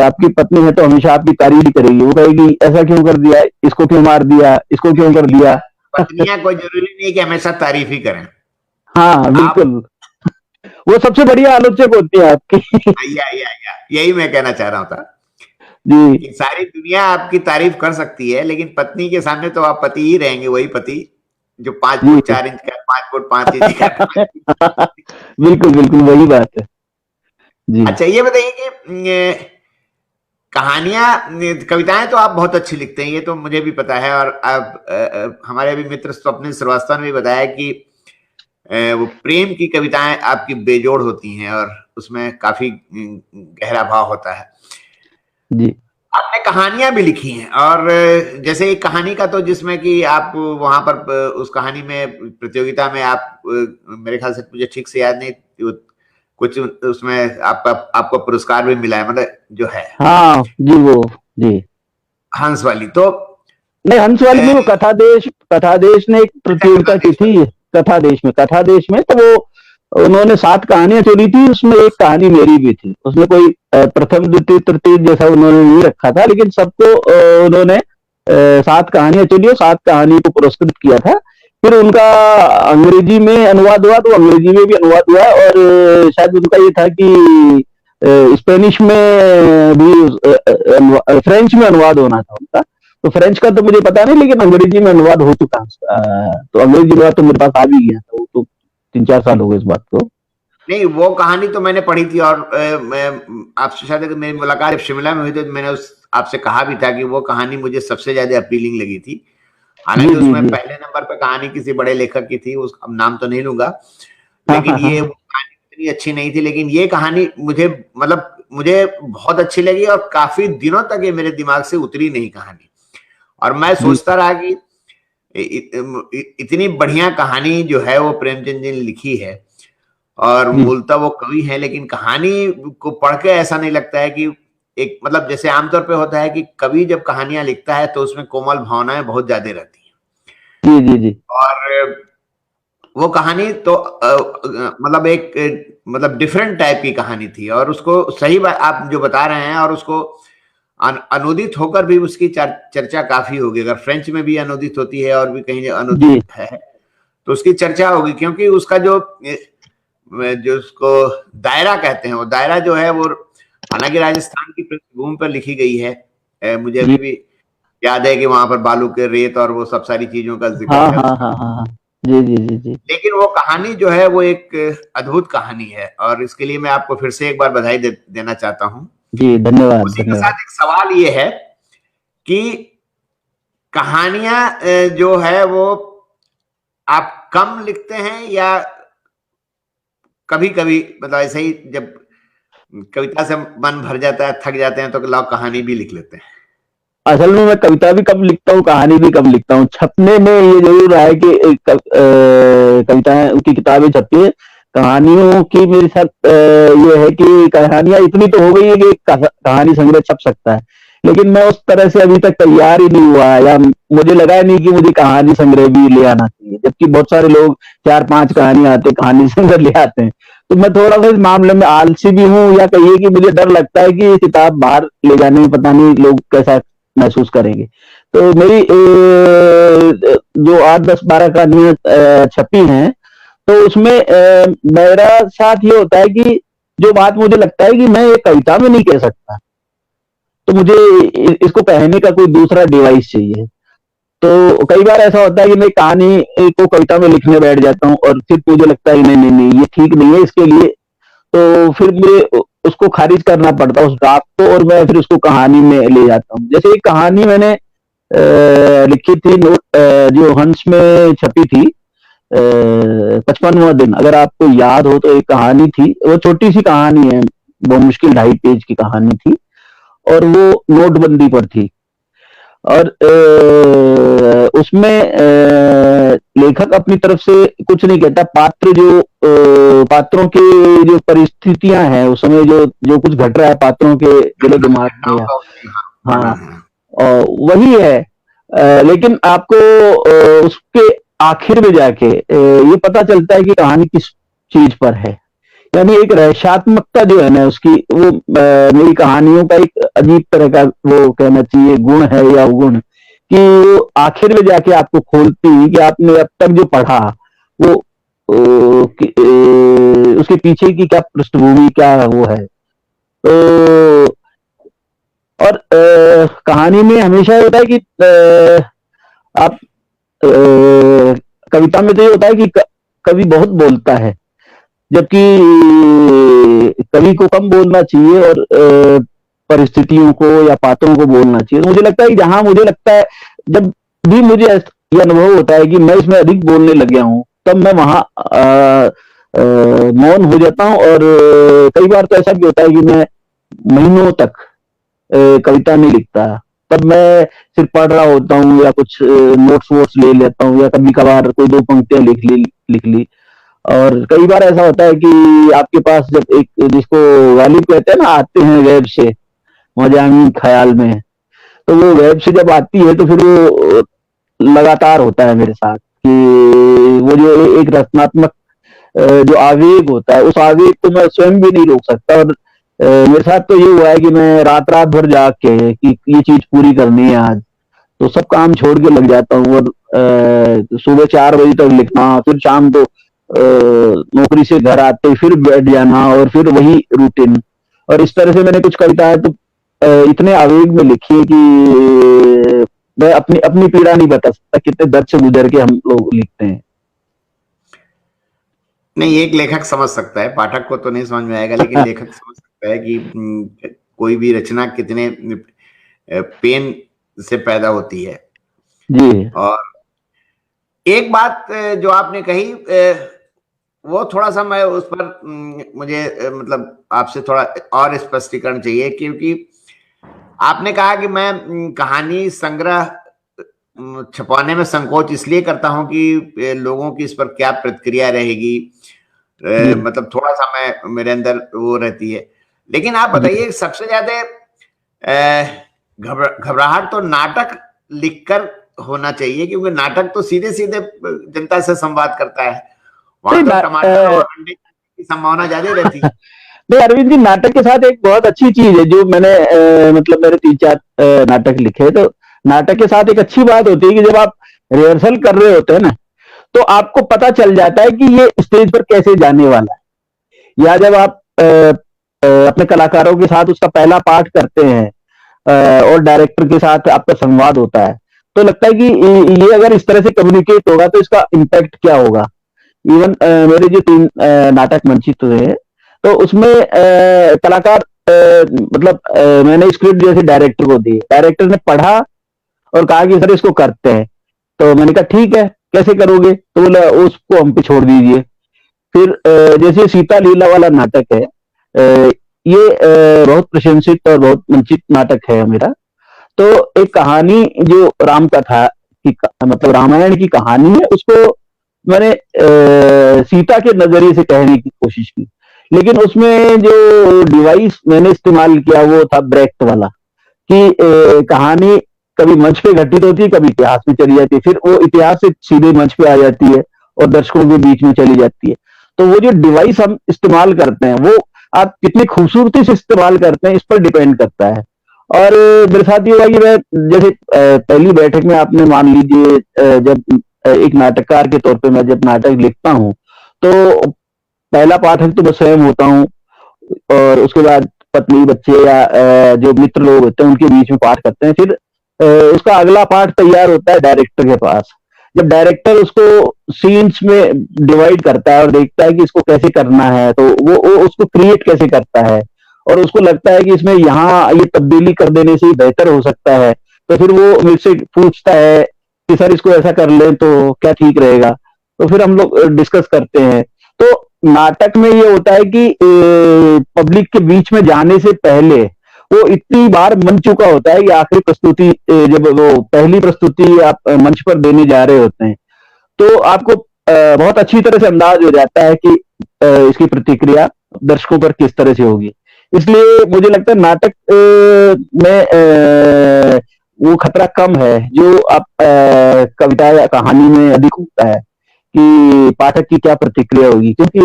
आपकी पत्नी है तो हमेशा आपकी तारीफ ही करेगी, वो कहेगी ऐसा क्यों कर दिया, इसको क्यों मार दिया, इसको क्यों कर दिया। पत्नियां कोई जरूरी नहीं है कि हमेशा तारीफ ही करें। हाँ आप बिल्कुल, वो सबसे बढ़िया आलोचक होती है आपकी। यही मैं कहना चाह रहा था जी कि सारी दुनिया आपकी तारीफ कर सकती है, लेकिन पत्नी के सामने तो आप पति ही रहेंगे, वही पति जो 5 फुट 4 इंच का, 5 फुट 5 इंच का। बिल्कुल बिल्कुल वही बात है जी। अच्छा, ये बताइए कि कहानियां, कविताएं तो आप बहुत अच्छी लिखते हैं, ये तो मुझे भी पता है। और आप हमारे अभी मित्र स्वप्निल श्रीवास्तव ने भी बताया कि वो प्रेम की कविताएं आपकी बेजोड़ होती हैं और उसमें काफी गहरा भाव होता है। जी आपने कहानियां भी लिखी हैं, और जैसे एक कहानी का तो जिसमें कि आप वहां पर उस कहानी में प्रतियोगिता में आप, मेरे ख्याल से मुझे ठीक से याद नहीं, कुछ उसमें आपको पुरस्कार भी मिला है, मतलब जो है हाँ जी वो जी। हंस वाली तो नहीं हंस वाली नहीं, वो कथा देश ने एक प्रतियोगिता की थी। कथा देश में तो वो उन्होंने 7 कहानियां चुनी थी, उसमें एक कहानी मेरी भी थी। उसमें कोई प्रथम द्वितीय तृतीय जैसा उन्होंने नहीं रखा था, लेकिन सबको उन्होंने 7 कहानियां चुनी और 7 कहानी को पुरस्कृत किया था। फिर उनका अंग्रेजी में अनुवाद हुआ, तो अंग्रेजी में भी अनुवाद हुआ, और शायद उनका ये था कि स्पेनिश में भी, फ्रेंच में अनुवाद होना था उनका। तो फ्रेंच का तो मुझे पता नहीं, लेकिन अंग्रेजी में अनुवाद हो चुका है। तो अंग्रेजी अनुवाद तो मेरे पास आ भी गया था, वो तो 3-4 साल हो गए इस बात को। नहीं, वो कहानी तो मैंने पढ़ी थी, और मैं आपसे शायद मेरी मुलाकात जब शिमला में हुई तो मैंने आपसे कहा भी था कि वो कहानी मुझे सबसे ज्यादा अपीलिंग लगी थी। हालांकि उसमें पहले नंबर पे कहानी किसी बड़े लेखक की थी, उस अब नाम तो नहीं लूंगा, लेकिन ये कहानी इतनी अच्छी नहीं थी। लेकिन ये कहानी मुझे, मतलब मुझे बहुत अच्छी लगी, और काफी दिनों तक ये मेरे दिमाग से उतरी नहीं कहानी। और मैं सोचता रहा कि इतनी बढ़िया कहानी जो है वो प्रेमचंद जी ने लिखी है, और मूलतः वो कवि है, लेकिन कहानी को पढ़ के ऐसा नहीं लगता है कि एक, मतलब जैसे आमतौर पे होता है कि कवि जब कहानियां लिखता है तो उसमें कोमल भावनाएं बहुत ज्यादा रहती हैं। जी और वो कहानी तो मतलब एक, मतलब डिफरेंट टाइप की कहानी थी, और उसको सही बात आप जो बता रहे हैं, और उसको अनुदित होकर भी उसकी चर्चा काफी होगी। अगर फ्रेंच में भी अनुदित होती है और भी कहीं अनुदित है तो उसकी चर्चा होगी, क्योंकि उसका जो उसको दायरा कहते हैं, वो दायरा जो है वो, हालांकि राजस्थान की पृष्ठभूमि पर लिखी गई है, मुझे अभी भी याद है कि वहां पर बालू के रेत और वो सब सारी चीजों का जिक्र है। हाँ जी। लेकिन वो कहानी जो है वो एक अद्भुत कहानी है, और इसके लिए मैं आपको फिर से एक बार बधाई देना चाहता हूँ जी। धन्यवाद। उसी के साथ एक सवाल ये है कि कहानियां जो है वो आप कम लिखते हैं, या कभी कभी, मतलब ऐसे ही जब कविता से मन भर जाता है, थक जाते हैं, तो लाओ कहानी भी लिख लेते हैं? असल में मैं कविता भी कम लिखता हूँ, कहानी भी कम लिखता हूँ। छपने में ये जरूर रहा है कि कविताएं की किताबें छपती है। कहानियों की मेरे साथ ये है कि कहानियां इतनी तो हो गई है कि कहानी संग्रह छप सकता है, लेकिन मैं उस तरह से अभी तक तैयार ही नहीं हुआ, या मुझे लगा नहीं कि मुझे कहानी संग्रह भी ले आना चाहिए, जबकि बहुत सारे लोग 4-5 कहानी आते कहानी संग्रह ले आते हैं। तो मैं थोड़ा सा इस मामले में आलसी भी हूँ, या कहिए कि मुझे डर लगता है कि ये किताब बाहर ले जाने में पता नहीं लोग कैसा महसूस करेंगे। तो मेरी जो 8-10-12 कहानियां छपी हैं, तो उसमें मेरा साथ ये होता है कि जो बात मुझे लगता है कि मैं ये कविता में नहीं कह सकता, तो मुझे इसको कहने का कोई दूसरा डिवाइस चाहिए। तो कई बार ऐसा होता है कि मैं कहानी को कविता में लिखने बैठ जाता हूँ, और फिर मुझे लगता है नहीं नहीं नहीं ये ठीक नहीं है इसके लिए, तो फिर मुझे उसको खारिज करना पड़ता है उस ड्राफ्ट को, और मैं फिर उसको कहानी में ले जाता हूँ। जैसे एक कहानी मैंने लिखी थी, जो हंस में छपी थी, 55वां दिन, अगर आपको याद हो तो एक कहानी थी, वो छोटी सी कहानी है, बहुत मुश्किल 2.5 पेज की कहानी थी, और वो नोटबंदी पर थी। और उसमें लेखक अपनी तरफ से कुछ नहीं कहता, पात्रों के जो परिस्थितियां हैं उस समय, जो कुछ घट रहा है पात्रों के दिलो दिमाग में, हाँ और वही है। लेकिन आपको उसके आखिर में जाके ये पता चलता है कि कहानी किस चीज पर है। यानी एक रहस्यात्मकता जो है ना उसकी, वो मेरी कहानियों का एक अजीब तरह का वो कहना चाहिए गुण है या अवगुण, कि वो आखिर में जाके आपको खोलती है कि आपने अब तक जो पढ़ा वो उसके पीछे की क्या पृष्ठभूमि, क्या वो है। तो और कहानी में हमेशा होता है कि आप कविता में तो ये होता है कि कवि बहुत बोलता है, जबकि कवि को कम बोलना चाहिए और परिस्थितियों को या पात्रों को बोलना चाहिए। तो मुझे लगता है कि जहां मुझे लगता है, जब भी मुझे ये अनुभव होता है कि मैं इसमें अधिक बोलने लग गया हूं, तब मैं वहां मौन हो जाता हूं। और कई बार तो ऐसा भी होता है कि मैं महीनों तक कविता नहीं लिखता। तब मैं सिर्फ पढ़ रहा होता हूँ या कुछ नोट्स वोट्स ले लेता हूँ, या कभी कभार कोई दो पंक्तियां लिख ली। और कई बार ऐसा होता है कि आपके पास जब एक, जिसको गालिब कहते हैं ना, आते हैं गैब से मजामी ख्याल में, तो वो गैब से जब आती है तो फिर वो लगातार होता है मेरे साथ, कि वो जो एक रचनात्मक जो आवेग होता है, उस आवेग को मैं स्वयं भी नहीं रोक सकता। और मेरे साथ तो ये हुआ है कि मैं रात रात भर जाग के कि ये चीज पूरी करनी है आज, तो सब काम छोड़ के लग जाता हूँ। और सुबह 4 बजे तक लिखना, फिर शाम को नौकरी से घर आते फिर बैठ जाना, और फिर वही रूटीन। और इस तरह से मैंने कुछ कविताएं तो इतने आवेग में लिखी है कि मैं अपनी अपनी पीड़ा नहीं बता सकता, कितने दर्द से गुजर के हम लोग लिखते हैं। नहीं, एक लेखक समझ सकता है, पाठक को तो नहीं समझ में आएगा, लेकिन लेखक समझ सकता है कि कोई भी रचना कितने पेन से पैदा होती है। जी। और एक बात जो आपने कही, वो थोड़ा सा मैं उस पर मुझे मतलब आपसे थोड़ा और स्पष्टीकरण चाहिए, क्योंकि आपने कहा कि मैं कहानी संग्रह छपवाने में संकोच इसलिए करता हूं कि लोगों की इस पर क्या प्रतिक्रिया रहेगी, मतलब थोड़ा सा मैं मेरे अंदर वो रहती है। लेकिन आप बताइए, सबसे ज्यादा घबराहट तो नाटक लिखकर होना चाहिए, क्योंकि नाटक तो सीधे सीधे जनता से संवाद करता है, वहां तो टमाटर और अंडे की संभावना ज्यादा रहती है। नहीं अरविंद जी, नाटक के साथ एक बहुत अच्छी चीज है जो मैंने मतलब मेरे 3-4 नाटक लिखे, तो नाटक के साथ एक अच्छी बात होती है कि जब आप रिहर्सल कर रहे होते हैं ना, तो आपको पता चल जाता है कि ये स्टेज पर कैसे जाने वाला है। या जब आप अपने कलाकारों के साथ उसका पहला पाठ करते हैं और डायरेक्टर के साथ आपका संवाद होता है, तो लगता है कि ये अगर इस तरह से कम्युनिकेट होगा तो इसका इम्पैक्ट क्या होगा। इवन मेरे जो 3 नाटक मंचित हुए हैं, तो उसमें कलाकार मतलब मैंने स्क्रिप्ट जैसे डायरेक्टर को दी, डायरेक्टर ने पढ़ा और कहा कि सर इसको करते हैं। तो मैंने कहा ठीक है, कैसे करोगे, तो बोला उसको हम पे छोड़ दीजिए। फिर जैसे सीता लीला वाला नाटक है, ये बहुत प्रशंसित और बहुत मंचित नाटक है मेरा। तो एक कहानी जो राम कथा की, मतलब रामायण की कहानी है, उसको मैंने सीता के नजरिए से कहने की कोशिश की। लेकिन उसमें जो डिवाइस मैंने इस्तेमाल किया वो था ब्रेक्ट वाला, कि कहानी कभी मंच पे घटित होती है, कभी इतिहास में चली जाती है, फिर वो इतिहास से सीधे मंच पे आ जाती है और दर्शकों के बीच में चली जाती है। तो वो जो डिवाइस हम इस्तेमाल करते हैं, वो आप कितनी खूबसूरती से इस्तेमाल करते हैं, इस पर डिपेंड करता है। और मेरे साथ ये हुआ कि मैं जैसे पहली बैठक में आपने मान लीजिए, जब एक नाटककार के तौर पे मैं जब नाटक लिखता हूँ, तो पहला पाठक तो मैं स्वयं होता हूँ, और उसके बाद पत्नी बच्चे या जो मित्र लोग होते हैं उनके बीच में पाठ करते हैं। फिर उसका अगला पाठ तैयार होता है डायरेक्टर के पास। जब डायरेक्टर उसको सीन्स में डिवाइड करता है और देखता है कि इसको कैसे करना है, तो वो उसको क्रिएट कैसे करता है, और उसको लगता है कि इसमें यहाँ ये तब्दीली कर देने से ही बेहतर हो सकता है, तो फिर वो मुझसे पूछता है कि सर इसको ऐसा कर ले तो क्या ठीक रहेगा। तो फिर हम लोग डिस्कस करते हैं। तो नाटक में ये होता है कि पब्लिक के बीच में जाने से पहले वो इतनी बार बन चुका होता है कि आखिरी प्रस्तुति, जब वो पहली प्रस्तुति आप मंच पर देने जा रहे होते हैं, तो आपको बहुत अच्छी तरह से अंदाज हो जाता है कि इसकी प्रतिक्रिया दर्शकों पर किस तरह से होगी। इसलिए मुझे लगता है नाटक में वो खतरा कम है जो आप कविता या कहानी में अधिक होता है, कि पाठक की क्या प्रतिक्रिया होगी, क्योंकि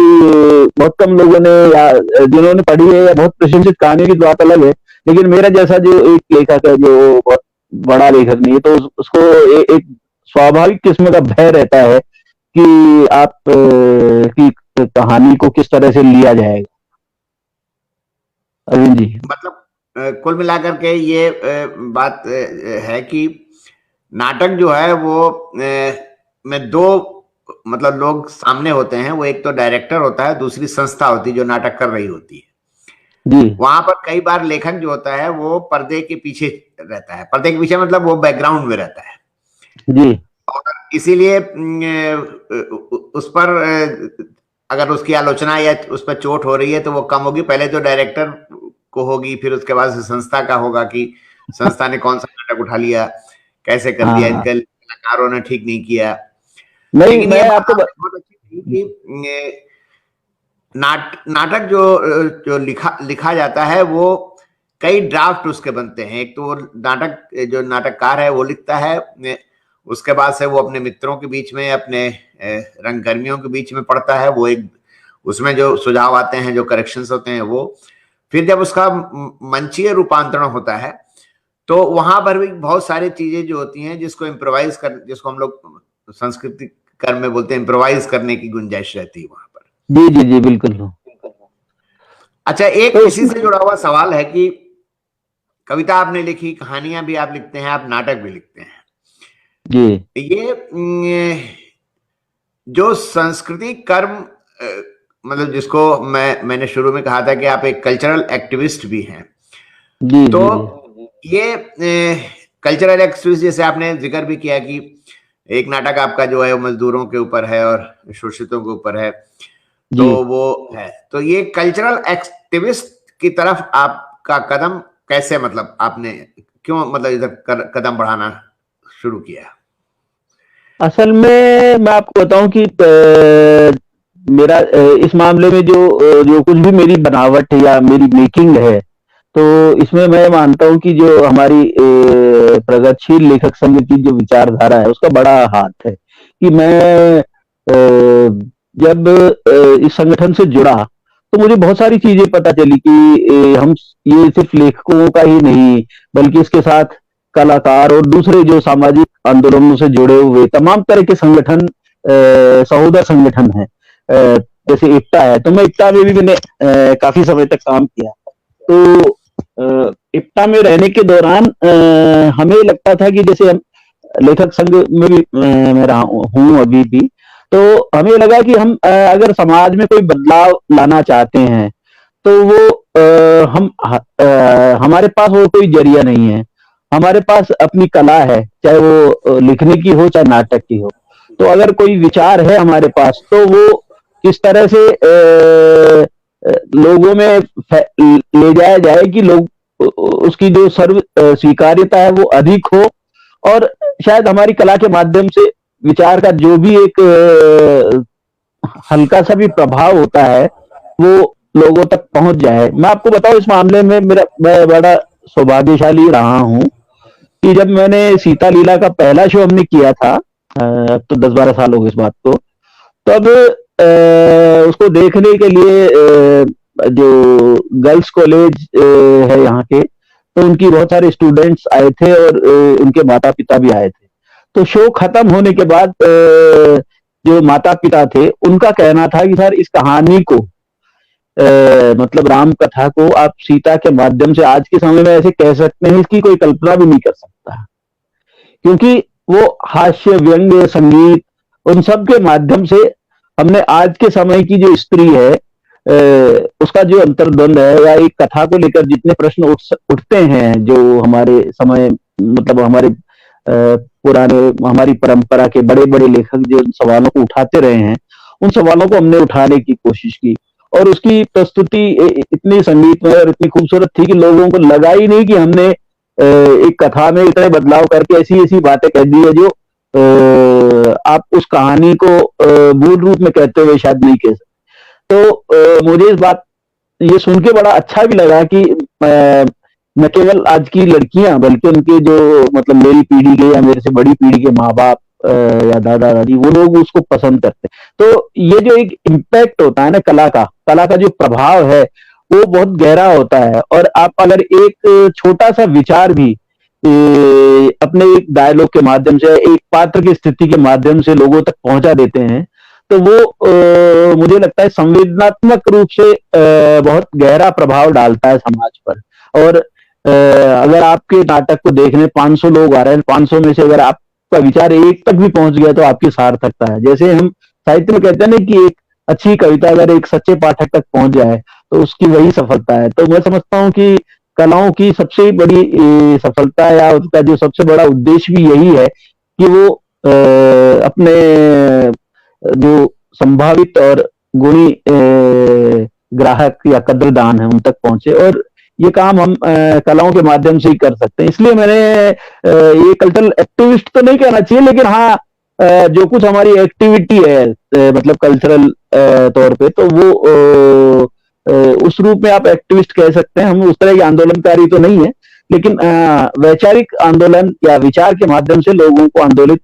बहुत कम लोगों ने या जिन्होंने पढ़ी है या बहुत प्रशंसित कहानियों की बात अलग है, लेकिन मेरा जैसा जो एक लेखक है जो बहुत बड़ा लेखक नहीं है, तो उसको एक स्वाभाविक किस्म का भय रहता है कि आप की कहानी को किस तरह से लिया जाएगा। अरविंद जी। मतलब कुल मिलाकर के ये बात है कि नाटक जो है वो में दो मतलब लोग सामने होते हैं। वो एक तो डायरेक्टर होता है, दूसरी संस्था होती है जो नाटक कर रही होती है। जी वहां पर कई बार लेखक जो होता है वो पर्दे के पीछे रहता है। पर्दे के पीछे मतलब वो बैकग्राउंड में रहता है। जी और इसीलिए उस पर अगर उसकी आलोचना या उस पर चोट हो रही है तो वो कम होगी। पहले तो डायरेक्टर को होगी, फिर उसके बाद से संस्था का होगा कि संस्था ने कौन सा नाटक उठा लिया, कैसे कर दिया, हाँ। इनके कलाकारों ने ठीक नहीं किया। नहीं, लेकिन मैं ये बात आपको आपने बहुत अच्छी कही कि नाटक जो जो लिखा जाता है वो कई ड्राफ्ट उसके बनते हैं। एक तो वो नाटक जो नाटककार है वो लिखता है, उसके बाद से वो अपने मित्रों के बीच में, अपने रंगकर्मियों के बीच में पढ़ता है। वो एक उसमें जो सुझाव आते हैं, जो करेक्शंस होते हैं, वो फिर जब उसका मंचीय रूपांतरण होता है तो वहां पर भी बहुत सारी चीजें जो होती हैं जिसको हम लोग संस्कृति कर्म में बोलते हैं, इम्प्रोवाइज करने की गुंजाइश रहती है वहां पर। जी जी जी बिल्कुल। अच्छा, एक तो इसी से जुड़ा हुआ सवाल है कि कविता आपने लिखी, कहानियां भी आप लिखते हैं, आप नाटक भी लिखते हैं। जी ये जो संस्कृति कर्म मतलब जिसको मैंने शुरू में कहा था कि आप एक कल्चरल एक्टिविस्ट भी हैं, जी तो जी जी ये कल्चरल एक्टिविस्ट जैसे आपने जिक्र भी किया कि एक नाटक आपका जो है वो मजदूरों के ऊपर है और शोषितों के ऊपर है, तो जी। वो है। तो ये कल्चरल एक्टिविस्ट की तरफ आपका कदम कैसे, मतलब आपने क्यों मतलब इधर कदम बढ़ाना शुरू किया? असल में मैं आपको बताऊं कि मेरा इस मामले में जो कुछ भी मेरी बनावट या मेरी मेकिंग है, तो इसमें मैं मानता हूं कि जो हमारी प्रगतिशील लेखक संघ की जो विचारधारा है उसका बड़ा हाथ है। कि मैं जब इस संगठन से जुड़ा तो मुझे बहुत सारी चीजें पता चली कि हम ये सिर्फ लेखकों का ही नहीं, बल्कि इसके साथ कलाकार और दूसरे जो सामाजिक आंदोलनों से जुड़े हुए तमाम तरह के संगठन, सहोदर संगठन है, जैसे इप्टा है। तो मैं इप्टा में भी मैंने काफी समय तक काम किया। तो इप्टा में रहने के दौरान हमें लगता था कि जैसे हम लेखक संघ में भी मैं रहा हूँ अभी भी, तो हमें लगा कि हम अगर समाज में कोई बदलाव लाना चाहते हैं तो वो हमारे पास वो कोई जरिया नहीं है। हमारे पास अपनी कला है, चाहे वो लिखने की हो चाहे नाटक की हो। तो अगर कोई विचार है हमारे पास तो वो किस तरह से लोगों में ले जाया जाए कि लोग उसकी जो सर्व स्वीकार्यता है वो अधिक हो, और शायद हमारी कला के माध्यम से विचार का जो भी एक हल्का सा भी प्रभाव होता है वो लोगों तक पहुंच जाए। मैं आपको बताऊं, इस मामले में मैं बड़ा सौभाग्यशाली रहा हूं कि जब मैंने सीता लीला का पहला शो हमने किया था, अब तो 10-12 साल हो गए इस बात को, तब उसको देखने के लिए जो गर्ल्स कॉलेज है यहाँ के, तो उनकी बहुत सारे स्टूडेंट्स आए थे और उनके माता पिता भी आए थे। तो शो खत्म होने के बाद जो माता पिता थे उनका कहना था कि सर, इस कहानी को मतलब राम कथा को आप सीता के माध्यम से आज के समय में ऐसे कह सकते हैं, इसकी कोई कल्पना भी नहीं कर सकता, क्योंकि वो हास्य, व्यंग्य, संगीत, उन सब के माध्यम से हमने आज के समय की जो स्त्री है उसका जो अंतर्द्वंद है या एक कथा को लेकर जितने प्रश्न उठते हैं, जो हमारे समय मतलब हमारे पुराने हमारी परंपरा के बड़े बड़े लेखक जो सवालों को उठाते रहे हैं, उन सवालों को हमने उठाने की कोशिश की। और उसकी प्रस्तुति इतनी संगीतमय और इतनी खूबसूरत थी कि लोगों को लगा ही नहीं कि हमने एक कथा में इतने बदलाव करके ऐसी ऐसी बातें कह दी है जो आप उस कहानी को मूल रूप में कहते हुए शायद नहीं कह सकते। तो मुझे इस बात ये सुन के बड़ा अच्छा भी लगा कि न केवल आज की लड़कियां बल्कि उनके जो मतलब मेरी पीढ़ी के या मेरे से बड़ी पीढ़ी के माँ बाप या दादा दादी, वो लोग उसको पसंद करते हैं। तो ये जो एक इम्पैक्ट होता है ना कला का जो प्रभाव है वो बहुत गहरा होता है। और आप अगर एक छोटा सा विचार भी अपने एक डायलॉग के माध्यम से, एक पात्र की स्थिति के माध्यम से लोगों तक पहुंचा देते हैं, तो वो मुझे लगता है संवेदनात्मक रूप से बहुत गहरा प्रभाव डालता है समाज पर। और अगर आपके नाटक को देखने 500 लोग आ रहे हैं, 500 में से अगर आपका विचार एक तक भी पहुंच गया तो आपकी सार्थकता है। जैसे हम साहित्य में कहते हैं ना कि एक अच्छी कविता अगर एक सच्चे पाठक तक पहुंच जाए तो उसकी वही सफलता है। तो मैं समझता हूँ कि कलाओं की सबसे बड़ी सफलता या उसका जो सबसे बड़ा उद्देश्य भी यही है कि वो अपने जो संभावित और गुणी ग्राहक या कद्रदान है उन तक पहुंचे। और ये काम हम कलाओं के माध्यम से ही कर सकते हैं। इसलिए मैंने ये कल्चरल एक्टिविस्ट तो नहीं कहना चाहिए, लेकिन हाँ जो कुछ हमारी एक्टिविटी है मतलब कल्चरल तौर पे, तो वो उस रूप में आप एक्टिविस्ट कह सकते हैं। हम उस तरह के आंदोलनकारी तो नहीं है, लेकिन वैचारिक आंदोलन या विचार के माध्यम से लोगों को आंदोलित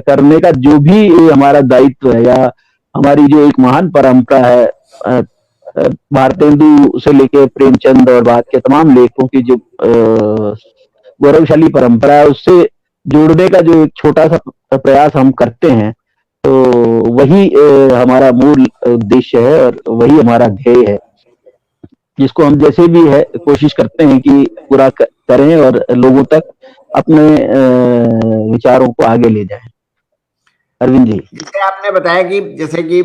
करने का जो भी हमारा दायित्व है, या हमारी जो एक महान परंपरा है भारतेंदु से लेके प्रेमचंद और बाद के तमाम लेखकों की जो गौरवशाली परंपरा है, उससे जोड़ने का जो एक छोटा सा प्रयास हम करते हैं, तो वही हमारा मूल उद्देश्य है और वही हमारा ध्येय है, जिसको हम जैसे भी है कोशिश करते हैं कि पूरा करें और लोगों तक अपने विचारों को आगे ले जाएं। अरविंद जी, जैसे आपने बताया कि जैसे कि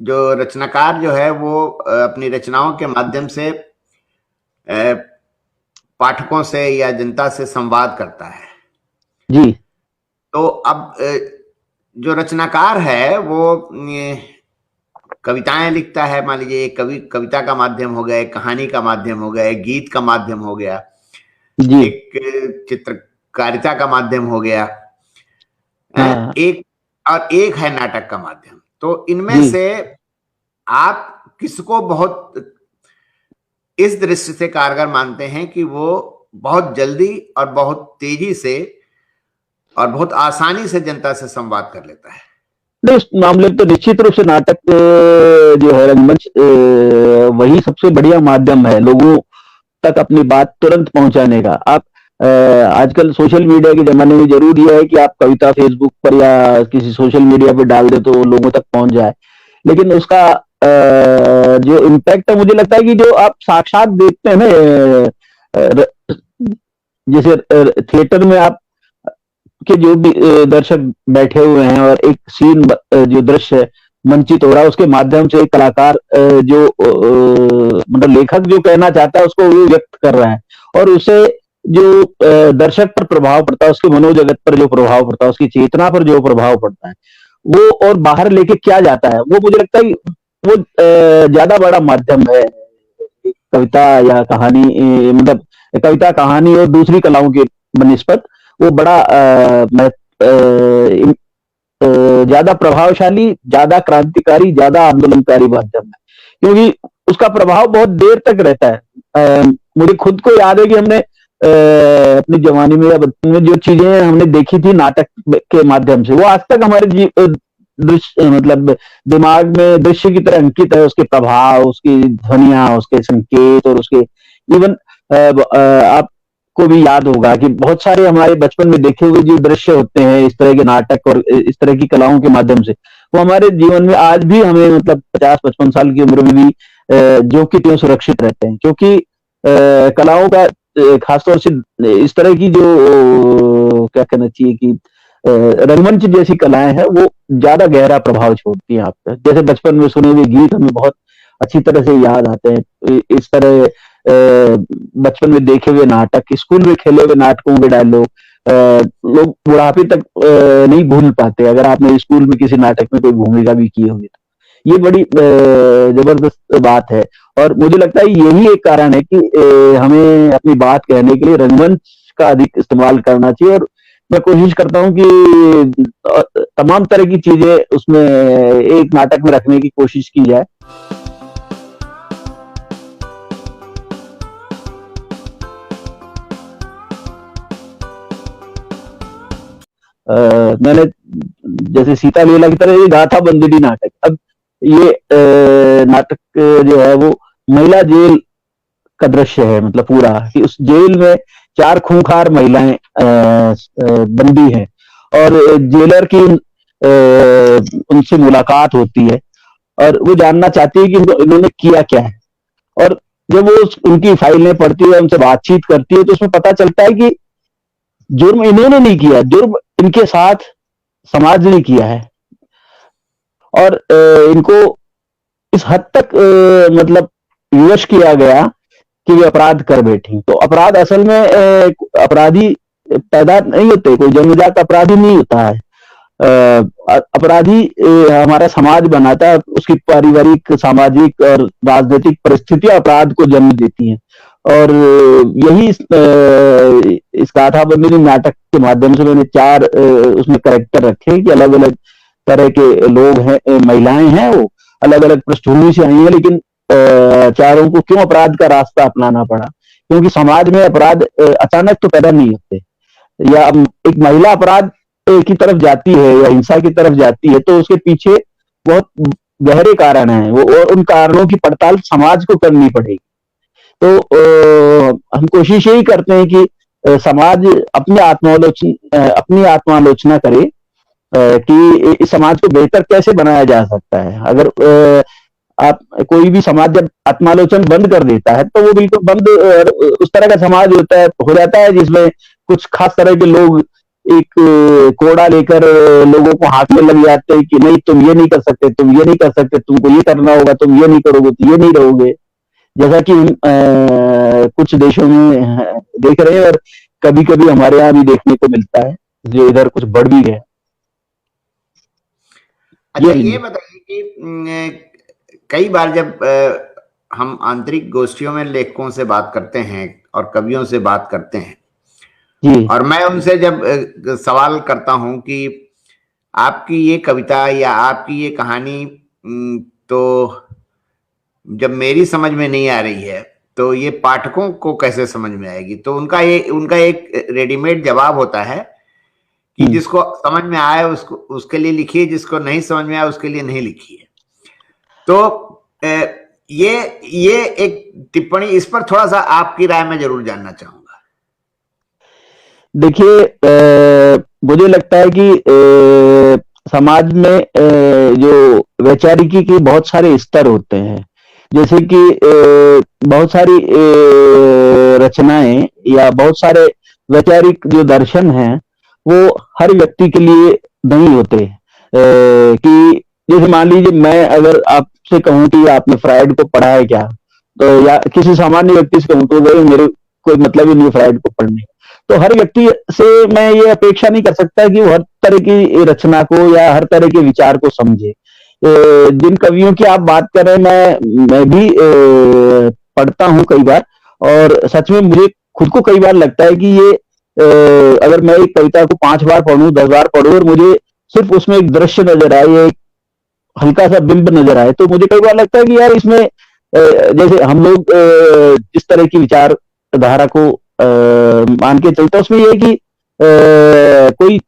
जो रचनाकार जो है वो अपनी रचनाओं के माध्यम से पाठकों से या जनता से संवाद करता है जी। तो अब जो रचनाकार है वो कविताएं लिखता है, मान लीजिए एक कविता का माध्यम हो गया, एक कहानी का माध्यम हो गया, एक गीत का माध्यम हो गया, जी। एक चित्रकारिता का माध्यम हो गया, हाँ। एक है नाटक का माध्यम। तो इनमें से आप किसको बहुत इस दृष्टि से कारगर मानते हैं कि वो बहुत जल्दी और बहुत तेजी से और बहुत आसानी से जनता से संवाद कर लेता है? नहीं, इस मामले में तो निश्चित रूप से नाटक जो है रंगमंच वही सबसे बढ़िया माध्यम है लोगों तक अपनी बात तुरंत पहुंचाने का। आप आजकल सोशल मीडिया के जमाने में जरूरी है कि आप कविता फेसबुक पर या किसी सोशल मीडिया पर डाल दे तो लोगों तक पहुंच जाए, लेकिन उसका जो इम्पैक्ट है, मुझे लगता है कि जो आप साक्षात देखते हैं ना, जैसे थिएटर में आप के जो भी दर्शक बैठे हुए हैं और एक सीन जो दृश्य मंचित हो रहा है उसके माध्यम से एक कलाकार जो मतलब लेखक जो कहना चाहता है उसको वो व्यक्त कर रहा है, और उसे जो दर्शक पर प्रभाव पड़ता है, उसके मनोजगत पर जो प्रभाव पड़ता है, उसकी चेतना पर जो प्रभाव पड़ता है, वो और बाहर लेके क्या जाता है, वो मुझे लगता है वो ज्यादा बड़ा माध्यम है कविता या कहानी। मतलब कविता, कहानी और दूसरी कलाओं के बनिस्पत वो बड़ा ज्यादा प्रभावशाली, ज्यादा क्रांतिकारी, ज्यादा आंदोलनकारी माध्यम है, क्योंकि उसका प्रभाव बहुत देर तक रहता है। मुझे खुद को याद है कि हमने अपने जवानी में या बचपन में जो चीजें हमने देखी थी नाटक के माध्यम से, वो आज तक हमारे दृश्य मतलब दिमाग में दृश्य की तरह अंकित है। उसके प्रभाव, उसकी ध्वनियां, उसके संकेत, और उसके इवन आपको भी याद होगा कि बहुत सारे हमारे बचपन में देखे हुए जो दृश्य होते हैं इस तरह के नाटक और इस तरह की कलाओं के माध्यम से, वो हमारे जीवन में आज भी हमें मतलब 50-55 साल की उम्र में भी जो कि त्यों सुरक्षित रहते हैं, क्योंकि कलाओं का खासतौर से इस तरह की जो क्या कहना चाहिए कि रंगमंच जैसी कलाएं हैं वो ज्यादा गहरा प्रभाव छोड़ती हैं आप पे। जैसे बचपन में सुने हुए गीत हमें बहुत अच्छी तरह से याद आते हैं, इस तरह बचपन में देखे हुए नाटक, स्कूल में खेले हुए नाटकों के डायलॉग लोग बुढ़ापे तक नहीं भूल पाते, अगर आपने स्कूल में किसी नाटक में कोई भूमिका भी की होगी तो। ये बड़ी जबरदस्त बात है, और मुझे लगता है यही एक कारण है कि हमें अपनी बात कहने के लिए रंगमंच का अधिक इस्तेमाल करना चाहिए। और मैं कोशिश करता हूँ कि तमाम तरह की चीजें उसमें एक नाटक में रखने की कोशिश की जाए। मैंने जैसे सीता लीला की तरह ये गाथा बंदिनी नाटक, अब ये नाटक जो है वो महिला जेल का दृश्य है, मतलब पूरा कि उस जेल में 4 खूंखार महिलाएं बंदी हैं और जेलर की उनसे मुलाकात होती है और वो जानना चाहती है कि इन्होंने किया क्या है। और जब वो उनकी फाइलें पढ़ती है, उनसे बातचीत करती है, तो उसमें पता चलता है कि जुर्म इन्होंने नहीं किया, जुर्म इनके साथ समाज ने किया है। और इनको इस हद तक मतलब विवश किया गया कि वे अपराध कर बैठी। तो अपराध असल में अपराधी पैदा नहीं होते, कोई जन्मजात अपराधी नहीं होता है। अपराधी हमारा समाज बनाता है, उसकी पारिवारिक, सामाजिक और राजनीतिक परिस्थितियां अपराध को जन्म देती हैं। और यही इस गाथा बंदिनी नाटक के माध्यम से मैंने 4 उसमें कैरेक्टर रखे कि अलग अलग तरह के लोग हैं, महिलाएं हैं, वो अलग अलग पृष्ठभूमि से आई हैं, लेकिन चारों को क्यों अपराध का रास्ता अपनाना पड़ा? क्योंकि समाज में अपराध अचानक तो पैदा नहीं होते, या एक महिला अपराध की तरफ जाती है या हिंसा की तरफ जाती है तो उसके पीछे बहुत गहरे कारण हैं वो, और उन कारणों की पड़ताल समाज को करनी पड़ेगी। तो हम कोशिश यही करते हैं कि समाज अपनी आत्मालोचना करे कि इस समाज को बेहतर कैसे बनाया जा सकता है। अगर आप कोई भी समाज जब आत्मालोचन बंद कर देता है तो वो बिल्कुल बंद उस तरह का समाज होता है, हो जाता है जिसमें कुछ खास तरह के लोग एक कोड़ा लेकर लोगों को हाथ में लग जाते हैं कि नहीं तुम ये नहीं कर सकते, तुम ये नहीं कर सकते, तुमको ये करना होगा, तुम ये नहीं करोगे तो ये नहीं रहोगे। जैसा कि कुछ देशों में देख रहे हैं और कभी कभी हमारे यहाँ भी देखने को मिलता है, जो इधर कुछ बढ़ भी गया। अच्छा, ये बताइए कि कई बार जब हम आंतरिक गोष्ठियों में लेखकों से बात करते हैं और कवियों से बात करते हैं जी, और मैं उनसे जब सवाल करता हूं कि आपकी ये कविता या आपकी ये कहानी तो जब मेरी समझ में नहीं आ रही है तो ये पाठकों को कैसे समझ में आएगी, तो उनका एक रेडीमेड जवाब होता है कि जिसको समझ में आए उसको उसके लिए लिखिए, जिसको नहीं समझ में आए उसके लिए नहीं लिखिए। तो ये एक टिप्पणी, इस पर थोड़ा सा आपकी राय मैं जरूर जानना चाहूंगा। देखिए, मुझे लगता है कि समाज में जो वैचारिकी के बहुत सारे स्तर होते हैं, जैसे कि बहुत सारी रचनाएं या बहुत सारे वैचारिक जो दर्शन हैं वो हर व्यक्ति के लिए नहीं होते। कि जैसे मान लीजिए मैं अगर आपसे कहूं कि आपने फ्राइड को पढ़ा है क्या, तो या किसी सामान्य व्यक्ति से कहूं तो भाई मेरे कोई मतलब ही नहीं फ्राइड को पढ़ने। तो हर व्यक्ति से मैं ये अपेक्षा नहीं कर सकता कि वो हर तरह की रचना को या हर तरह के विचार को समझे। जिन कवियों की आप बात कर रहे हैं मैं भी पढ़ता हूं कई बार, और सच में मुझे खुद को कई बार लगता है कि ये अगर मैं एक कविता को 5 बार पढ़ूं, 10 बार पढ़ूं और मुझे सिर्फ उसमें एक दृश्य नजर आए या एक हल्का सा बिंब नजर आए, तो मुझे कई बार लगता है कि यार इसमें जैसे हम लोग जिस तरह की विचारधारा को मान के चलते उसमें ये है कि कोई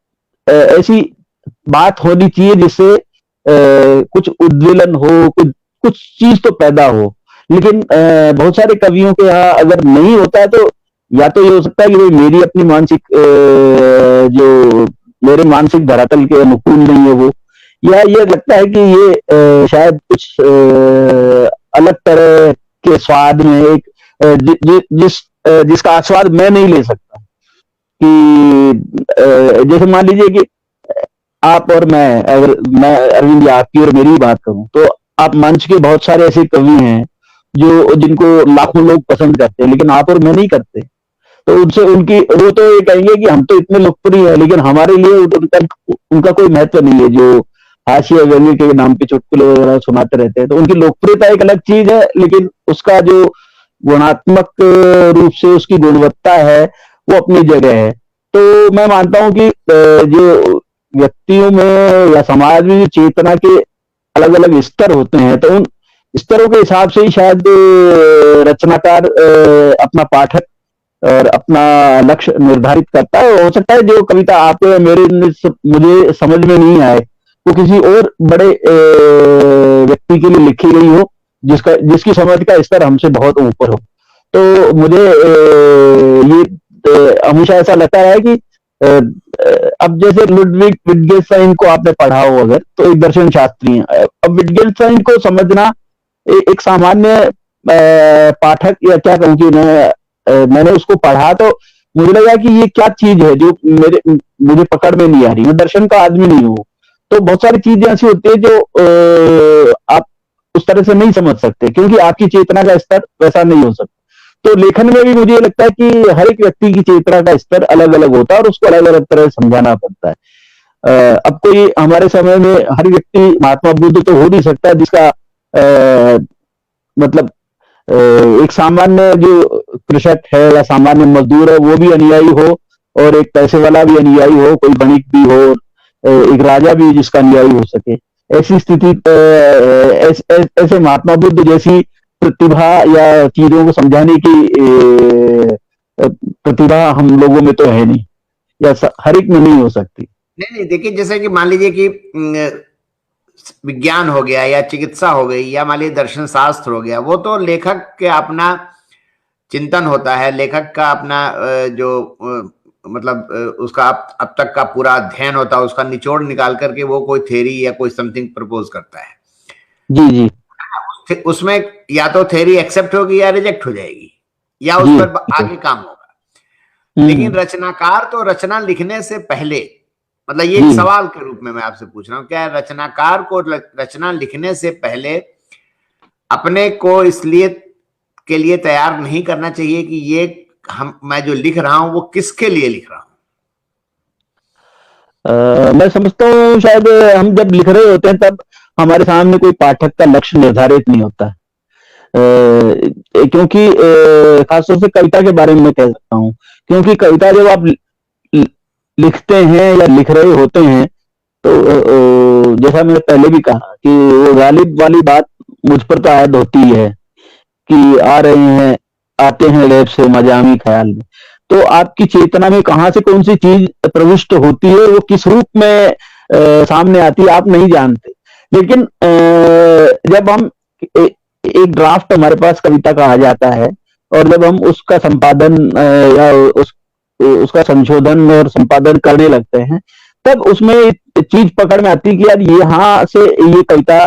ऐसी बात होनी चाहिए जिससे कुछ उद्वेलन हो, कुछ चीज तो पैदा हो। लेकिन बहुत सारे कवियों के यहाँ अगर नहीं होता है तो या तो ये हो सकता है कि भाई मेरी अपनी मानसिक जो मेरे मानसिक धरातल के अनुकूल नहीं है वो, या ये लगता है कि ये शायद कुछ अलग तरह के स्वाद में एक जिसका आस्वाद मैं नहीं ले सकता। कि जैसे मान लीजिए कि आप और मैं, अगर मैं अरविंद या आपकी और मेरी बात करूं तो आप मंच के बहुत सारे ऐसे कवि हैं जो जिनको लाखों लोग पसंद करते हैं, लेकिन आप और मैं नहीं करते। तो उनसे उनकी वो तो ये कहेंगे कि हम तो इतने लोकप्रिय हैं, लेकिन हमारे लिए उनका कोई महत्व नहीं है। जो हाशिया व्यंग्य के नाम पे चुटकुले वगैरह सुनाते रहते हैं, तो उनकी लोकप्रियता एक अलग चीज है, लेकिन उसका जो गुणात्मक रूप से उसकी गुणवत्ता है वो अपनी जगह है। तो मैं मानता हूं कि जो व्यक्तियों में या समाज में चेतना के अलग अलग स्तर होते हैं, तो उन स्तरों के हिसाब से ही शायद रचनाकार अपना पाठक और अपना लक्ष्य निर्धारित करता है। हो सकता है जो कविता आपको या मुझे समझ में नहीं आए, वो किसी और बड़े व्यक्ति के लिए लिखी गई हो, जिसकी समझ का स्तर हमसे बहुत ऊपर हो। तो मुझे ये हमेशा ऐसा लगता है कि अब जैसे लुडविग विटगेन्स्टाइन को आपने पढ़ा हो अगर, तो एक दर्शन शास्त्री है। अब विटगेन्स्टाइन को समझना एक सामान्य पाठक, या क्या कहूँ कि मैंने उसको पढ़ा तो मुझे लगा कि ये क्या चीज है जो मुझे पकड़ में नहीं आ रही। मैं दर्शन का आदमी नहीं हूँ, तो बहुत सारी चीजें ऐसी होती है जो आप उस तरह से नहीं समझ सकते, क्योंकि आपकी चेतना का स्तर वैसा नहीं हो सकता। तो लेखन में भी मुझे लगता है कि हर एक व्यक्ति की चेतना का स्तर अलग अलग होता है और उसको अलग अलग तरह से समझाना पड़ता है। अब कोई हमारे समय में हर व्यक्ति महात्मा बुद्ध तो हो नहीं सकता, जिसका मतलब एक सामान्य जो कृषक है या सामान्य मजदूर है वो भी अनुयायी हो, और एक पैसे वाला भी अनुयायी हो, कोई वणिक भी हो, एक राजा भी जिसका अनुयायी हो सके। ऐसी स्थिति ऐसे महात्मा बुद्ध जैसी प्रतिभा या चीजों को समझाने की प्रतिभा हम लोगों में तो है नहीं, या हर एक में नहीं हो सकती। नहीं, देखिए जैसे कि मान लीजिए कि विज्ञान हो गया या चिकित्सा हो गई या मान लीजिए दर्शन शास्त्र हो गया, वो तो लेखक के अपना चिंतन होता है, लेखक का अपना जो मतलब उसका अब तक का पूरा अध्ययन होता है, उसका निचोड़ निकाल करके वो कोई थ्योरी या कोई समथिंग प्रपोज करता है। जी जी। उसमें या तो थ्योरी एक्सेप्ट होगी या रिजेक्ट हो जाएगी, या उस पर आगे काम होगा। लेकिन रचनाकार तो रचना लिखने से पहले, मतलब ये एक सवाल के रूप में मैं आपसे पूछ रहा हूँ, क्या रचनाकार को रचना लिखने से पहले अपने को इसलिए के लिए तैयार नहीं करना चाहिए कि ये मैं जो लिख रहा हूं वो किसके लिए लिख रहा हूं? मैं समझता हूँ शायद हम जब लिख रहे होते हैं तब हमारे सामने कोई पाठक का लक्ष्य निर्धारित नहीं होता, क्योंकि खासतौर से कविता के बारे में मैं कह सकता हूँ, क्योंकि कविता जब आप लिखते हैं या लिख रहे होते हैं तो जैसा मैंने पहले भी कहा कि वो गालिब वाली बात मुझ पर तो आयद होती है कि आते हैं लैब से मजामी ख्याल में। तो आपकी चेतना में कहां से कौन सी चीज प्रविष्ट होती है, वो किस रूप में सामने आती है, आप नहीं जानते। लेकिन जब हम एक ड्राफ्ट हमारे पास कविता का आ जाता है, और जब हम उसका संपादन या उसका संशोधन और संपादन करने लगते हैं, तब उसमें चीज पकड़ में आती है कि यार यहाँ से ये कविता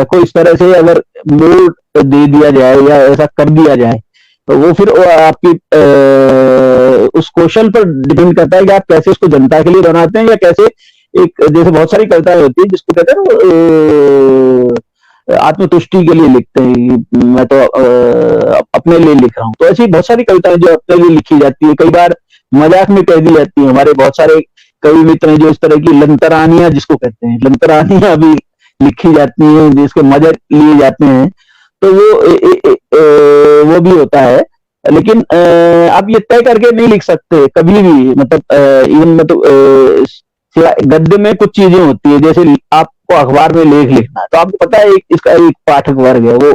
को इस तरह से अगर मोड़ दे दिया जाए या ऐसा कर दिया जाए, तो वो फिर आपकी उस कौशल पर डिपेंड करता है कि आप कैसे उसको जनता के लिए बनाते हैं, या कैसे एक जैसे बहुत सारी कविताएं होती है जिसको कहते हैं आत्मतुष्टि के लिए लिखते हैं, मैं तो अपने लिए लिख रहा हूँ। तो ऐसी बहुत सारी कविताएं जो अपने लिए लिखी जाती है, कई बार मजाक में कह दी जाती है। हमारे बहुत सारे कवि मित्र हैं जो इस तरह की लंतरानियां जिसको कहते हैं, लंतरानियां भी लिखी जाती हैं, जिसके मजे लिए जाते हैं, तो वो भी होता है। लेकिन आप ये तय करके नहीं लिख सकते कभी भी, मतलब इवन मतलब गद्य में कुछ चीजें होती है, जैसे आपको अखबार में लेख लिखना है, तो आपको पता है इसका एक पाठक वर्ग है, वो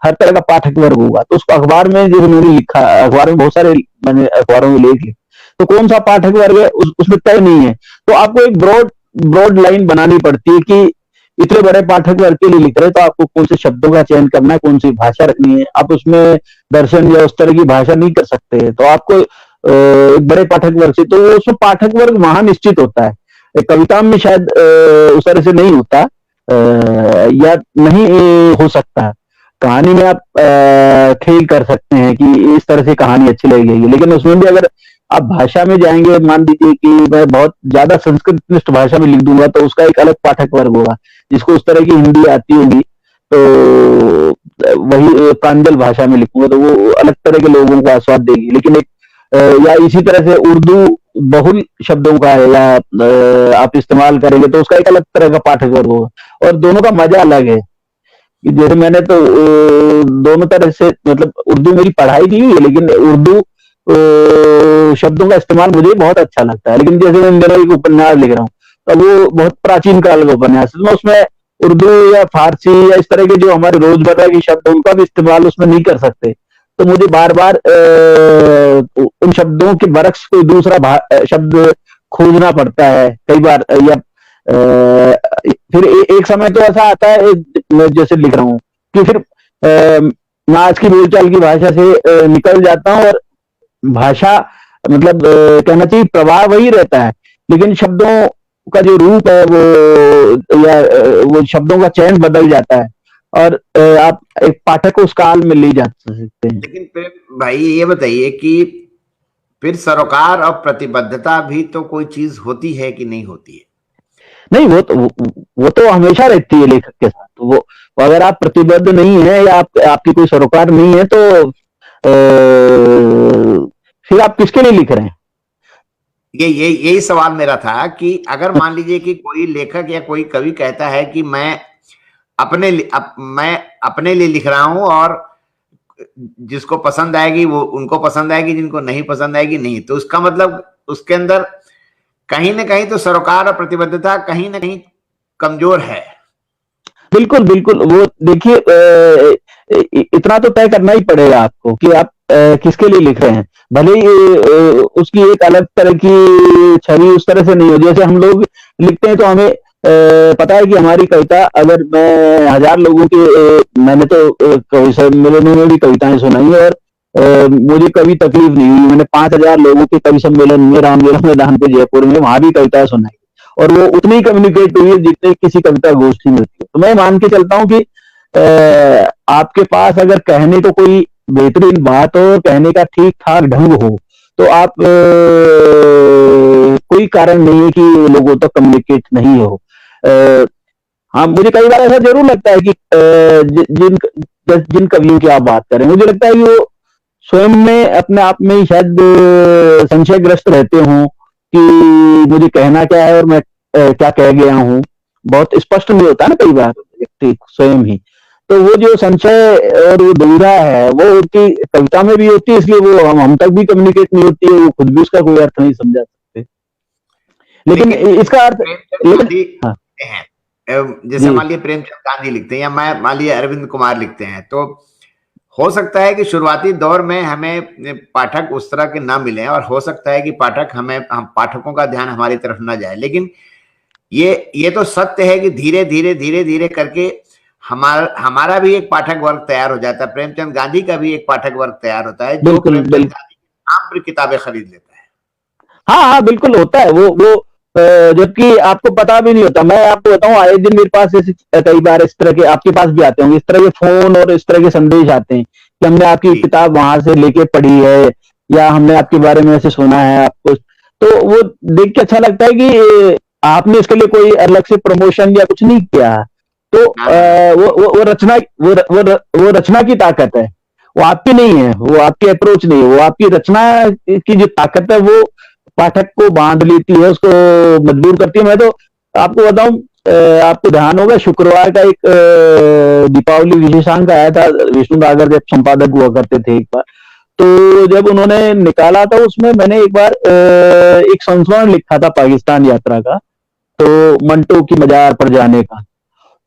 हर तरह का पाठक वर्ग होगा, तो उसको अखबार में जो उन्होंने लिखा, अखबार में बहुत सारे मैंने अखबारों में लेख लिखे, तो कौन सा पाठक वर्ग है उसमें तय नहीं है। तो आपको एक ब्रॉड लाइन बनानी पड़ती है कि इतने बड़े पाठक वर्ग के लिए लिख रहे, तो आपको कौन से शब्दों का चयन करना है, कौन सी भाषा रखनी है। आप उसमें दर्शन या उस तरह की भाषा नहीं कर सकते, तो आपको एक बड़े पाठक वर्ग से, तो उसमें पाठक वर्ग वहां निश्चित होता है। कविता में शायद उस तरह से नहीं होता, या नहीं हो सकता। कहानी में आप खेल कर सकते हैं कि इस तरह से कहानी अच्छी लगेगी, लेकिन उसमें भी अगर आप भाषा में जाएंगे, मान लीजिए कि मैं बहुत ज्यादा संस्कृत भाषा में लिख दूंगा, तो उसका एक अलग पाठक वर्ग होगा, जिसको उस तरह की हिंदी आती होगी, तो वही प्रांजल भाषा में लिखूंगा तो वो अलग तरह के लोगों को आस्वाद देगी। लेकिन एक या इसी तरह से उर्दू बहुल शब्दों का है, या आप इस्तेमाल करेंगे तो उसका एक अलग तरह का पाठक वर्ग होगा, और दोनों का मजा अलग है। जैसे मैंने तो दोनों तरह से, मतलब उर्दू मेरी पढ़ाई की हुई है, लेकिन उर्दू शब्दों का इस्तेमाल मुझे बहुत अच्छा लगता है। लेकिन जैसे मैं मेरा एक उपन्यास लिख रहा हूँ, तो वो बहुत प्राचीन काल का उपन्यास है, उसमें उर्दू या फारसी या इस तरह के जो हमारे रोजमर्रा के शब्द उनका भी इस्तेमाल उसमें नहीं कर सकते। तो मुझे बार बार उन शब्दों के बरक्स कोई दूसरा शब्द खोजना पड़ता है कई बार, या फिर एक समय तो ऐसा आता है, मैं जैसे लिख रहा हूँ कि फिर मैं आज की बोलचाल की भाषा से निकल जाता हूँ, और भाषा मतलब कहना चाहिए प्रवाह वही रहता है, लेकिन शब्दों का जो रूप है वो, या वो शब्दों का चयन बदल जाता है, और आप एक पाठक को उस काल में ले जा सकते हैं। लेकिन फिर भाई ये बताइए कि फिर सरोकार और प्रतिबद्धता भी तो कोई चीज होती है कि नहीं होती है? नहीं, वो तो हमेशा रहती है लेखक के साथ। वो अगर आप प्रतिबद्ध नहीं है, या आपकी कोई सरोकार नहीं है, तो फिर आप किसके लिए लिख रहे हैं? यही सवाल मेरा था कि अगर मान लीजिए कि कोई लेखक या कोई कवि कहता है कि मैं अपने लिए लिख रहा हूं, और जिसको पसंद आएगी वो उनको पसंद आएगी, जिनको नहीं पसंद आएगी नहीं, तो उसका मतलब उसके अंदर कहीं ना कहीं तो सरोकार और प्रतिबद्धता कहीं ना कहीं कमजोर है। बिल्कुल बिल्कुल, वो देखिए, इतना तो तय करना ही पड़ेगा आपको कि आप किसके लिए लिख रहे हैं। भले ही उसकी एक अलग तरह की छवि उस तरह से नहीं हो, जैसे हम लोग लिखते हैं तो हमें पता है कि हमारी कविता, अगर मैं 1000 लोगों के, मैंने तो कवि सम्मेलनों में भी कविताएं सुनाई, और मुझे कभी तकलीफ नहीं हुई। मैंने 5000 लोगों के कवि सम्मेलन में रामलीला मैदान पे जयपुर में, वहां भी कविताएं सुनाई, और वो उतनी कम्युनिकेट हुई है जितने किसी कविता गोष्ठी में होती है। तो मैं मान के चलता हूँ कि आपके पास अगर कहने को कोई बेहतरीन बात हो, कहने का ठीक ठाक ढंग हो, तो आप कोई कारण नहीं है कि लोगों तक कम्युनिकेट नहीं हो। हाँ, मुझे कई बार ऐसा जरूर लगता है कि जिन जिन कवियों की आप बात करें, मुझे लगता है कि वो स्वयं में अपने आप में ही शायद संशयग्रस्त रहते हों कि मुझे कहना क्या है, और मैं क्या कह गया हूँ। बहुत स्पष्ट नहीं होता ना कई बार व्यक्ति स्वयं ही। तो वो जो संशय और वो दुविधा है, वो उनकी कविता में भी होती है, इसलिए वो हम तक भी कम्युनिकेट नहीं होती है, वो खुद भी उसका कोई अर्थ नहीं समझा सकते। लेकिन लेकिन इसका अर्थ, प्रेमचंद लेकिन गांधी हाँ हैं, जैसे जी, मान लीजिए प्रेमचंद गांधी लिखते हैं, या मैं मान लीजिए अरविंद कुमार लिखते हैं, तो हो सकता है कि शुरुआती दौर में हमें पाठक उस तरह के ना मिले, और हो सकता है कि हम पाठकों का ध्यान हमारी तरफ ना जाए, लेकिन ये तो सत्य है कि धीरे धीरे करके हमारा भी एक पाठक वर्ग तैयार हो जाता है। प्रेमचंद गांधी का भी एक पाठक वर्ग तैयार होता है जो बिल्कुल प्रेमचंद बिल्कुल, गांधी के नाम पर किताबें खरीद लेता है। हाँ हाँ बिल्कुल होता है वो जबकि आपको पता भी नहीं होता। मैं आपको बताऊं, आए दिन मेरे पास ऐसे कई बार इस तरह के, आपके पास भी आते होंगे इस तरह के फोन और इस तरह के संदेश आते हैं कि हमने आपकी जी किताब वहां से लेके पढ़ी है, या हमने आपके बारे में ऐसे सुना है आपको। तो वो देख के अच्छा लगता है कि आपने इसके लिए कोई अलग से प्रमोशन या कुछ नहीं किया। तो ना ना ना। वो रचना, वो रचना की ताकत है, वो आपकी नहीं है, वो आपकी अप्रोच नहीं है, वो आपकी रचना की जो ताकत है, वो पाठक को बांध लेती है, उसको मजबूर करती है। मैं तो आपको बताऊं, आपको ध्यान होगा शुक्रवार का एक दीपावली विशेषांक आया था, विष्णु सागर जब संपादक हुआ करते थे एक बार। तो जब उन्होंने निकाला था, उसमें मैंने एक बार एक संस्मरण लिखा था पाकिस्तान यात्रा का, तो मंटो की मजार पर जाने का।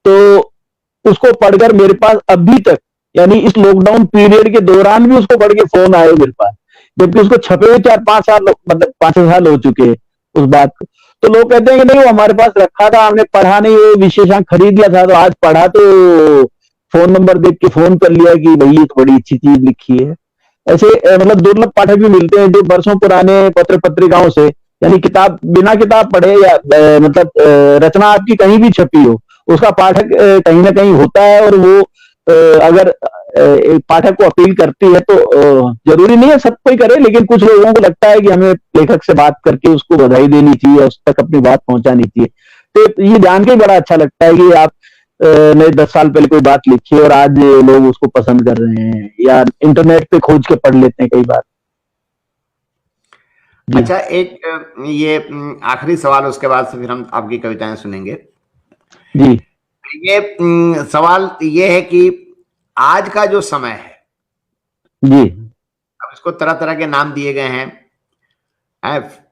तो उसको पढ़कर मेरे पास अभी तक, यानी इस लॉकडाउन पीरियड के दौरान भी उसको पढ़ के फोन आए मेरे पास, जबकि उसको छपे हुए 4-5 साल, मतलब 5-6 साल हो चुके हैं उस बात को। तो लोग कहते हैं कि नहीं, वो हमारे पास रखा था, हमने पढ़ा नहीं, वो विशेषांक खरीद लिया था, तो आज पढ़ा तो फोन नंबर देख के फोन कर लिया कि भाई ये तो बड़ी अच्छी चीज लिखी है। ऐसे मतलब दुर्लभ पाठक भी मिलते हैं जो बरसों पुराने पत्र पत्रिकाओं से, यानी किताब बिना किताब पढ़े, या मतलब रचना आपकी कहीं भी छपी हो, उसका पाठक कहीं ना कहीं होता है, और वो अगर एक पाठक को अपील करती है, तो जरूरी नहीं है सब कोई करे, लेकिन कुछ लोगों को लगता है कि हमें लेखक से बात करके उसको बधाई देनी चाहिए, उस तक अपनी बात पहुंचानी चाहिए। तो ये जान के बड़ा अच्छा लगता है कि आप ने 10 साल पहले कोई बात लिखी है और आज लोग उसको पसंद कर रहे हैं, या इंटरनेट पे खोज के पढ़ लेते हैं कई बार। जी अच्छा, एक ये आखिरी सवाल, उसके बाद से फिर हम आपकी कविताएं सुनेंगे। जी ये सवाल ये है कि आज का जो समय है, जी अब इसको तरह तरह के नाम दिए गए हैं।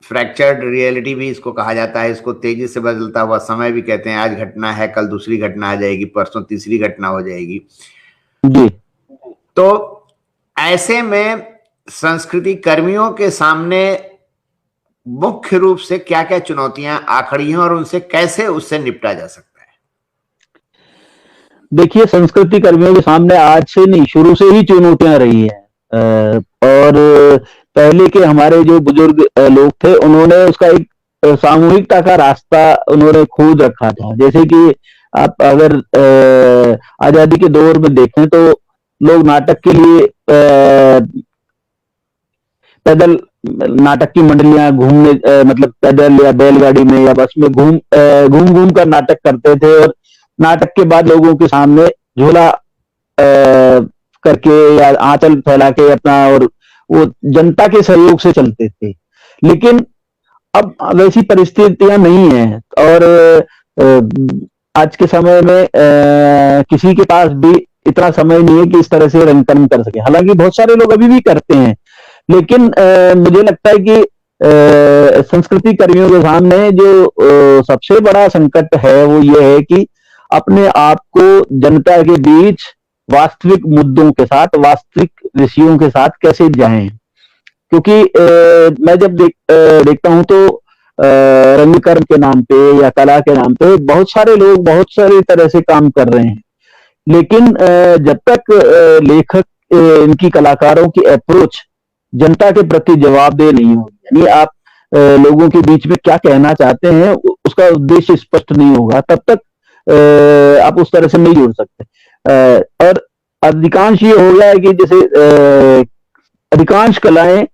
फ्रैक्चर्ड रियलिटी भी इसको कहा जाता है, इसको तेजी से बदलता हुआ समय भी कहते हैं। आज घटना है, कल दूसरी घटना आ जाएगी, परसों तीसरी घटना हो जाएगी। जी तो ऐसे में संस्कृति कर्मियों के सामने मुख्य रूप से क्या क्या चुनौतियां आ खड़ी हैं और उनसे कैसे उससे निपटा जा सकता है? देखिए, संस्कृति कर्मियों के सामने आज से नहीं, शुरू से ही चुनौतियां रही हैं। और पहले के हमारे जो बुजुर्ग लोग थे, उन्होंने उसका एक सामूहिकता का रास्ता उन्होंने खोज रखा था। जैसे कि आप अगर आजादी के दौर में देखें तो लोग नाटक के लिए पैदल, नाटक की मंडलियां घूमने मतलब पैदल या बैलगाड़ी में या बस में घूम घूम कर नाटक करते थे, और नाटक के बाद लोगों के सामने झोला करके या आंचल फैला के अपना, और वो जनता के सहयोग से चलते थे। लेकिन अब वैसी परिस्थितियां नहीं है, और आज के समय में किसी के पास भी इतना समय नहीं है कि इस तरह से रंगकर्म कर सके। हालांकि बहुत सारे लोग अभी भी करते हैं, लेकिन मुझे लगता है कि संस्कृति कर्मियों के सामने जो सबसे बड़ा संकट है वो ये है कि अपने आप को जनता के बीच वास्तविक मुद्दों के साथ, वास्तविक विषयों के साथ कैसे जाएं। क्योंकि मैं जब देखता हूं तो रंगकर्म के नाम पे या कला के नाम पे बहुत सारे लोग बहुत सारी तरह से काम कर रहे हैं, लेकिन जब तक लेखक इनकी कलाकारों की अप्रोच जनता के प्रति जवाबदेह नहीं होगी, यानी आप लोगों के बीच में क्या कहना चाहते हैं उसका उद्देश्य स्पष्ट नहीं होगा, तब तक आप उस तरह से नहीं जुड़ सकते। और अधिकांश ये हो गया है कि जैसे अधिकांश कलाएं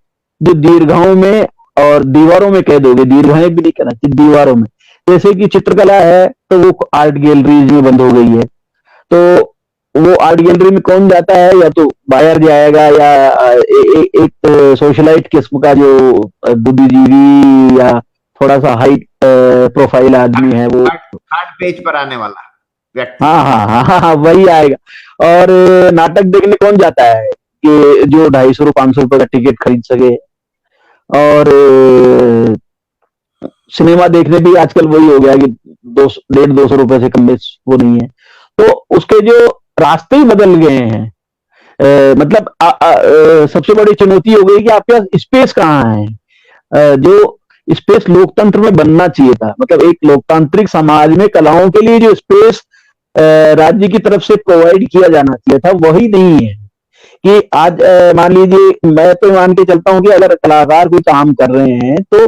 जो दीर्घाओं में और दीवारों में कैद हो गई, दीर्घाएं भी नहीं कहना चाहिए, दीवारों में। जैसे कि चित्रकला है तो वो आर्ट गैलरीज में बंद हो गई है, तो वो आर्ट गैलरी में कौन जाता है, या तो बाहर जाएगा या एक सोशलाइट किस्म का जो बुद्धिजीवी या थोड़ा सा हाई प्रोफाइल आदमी है, वो आर्ट पेज पर आने वाला व्यक्ति। हाँ हाँ हाँ हाँ हाँ, वही आएगा। और नाटक देखने कौन जाता है कि जो 250 500 रुपए का टिकट खरीद सके, और सिनेमा देखने भी आजकल वही हो गया कि 200 रुपए से कम में वो नहीं है। तो उसके जो रास्ते ही बदल गए हैं। मतलब सबसे बड़ी चुनौती हो गई कि आपके पास स्पेस कहाँ है। जो स्पेस लोकतंत्र में बनना चाहिए था, मतलब एक लोकतांत्रिक समाज में कलाओं के लिए जो स्पेस राज्य की तरफ से प्रोवाइड किया जाना चाहिए था, वही नहीं है। कि आज मान लीजिए, मैं तो मान के चलता हूं कि अगर कलाकार कोई काम कर रहे हैं तो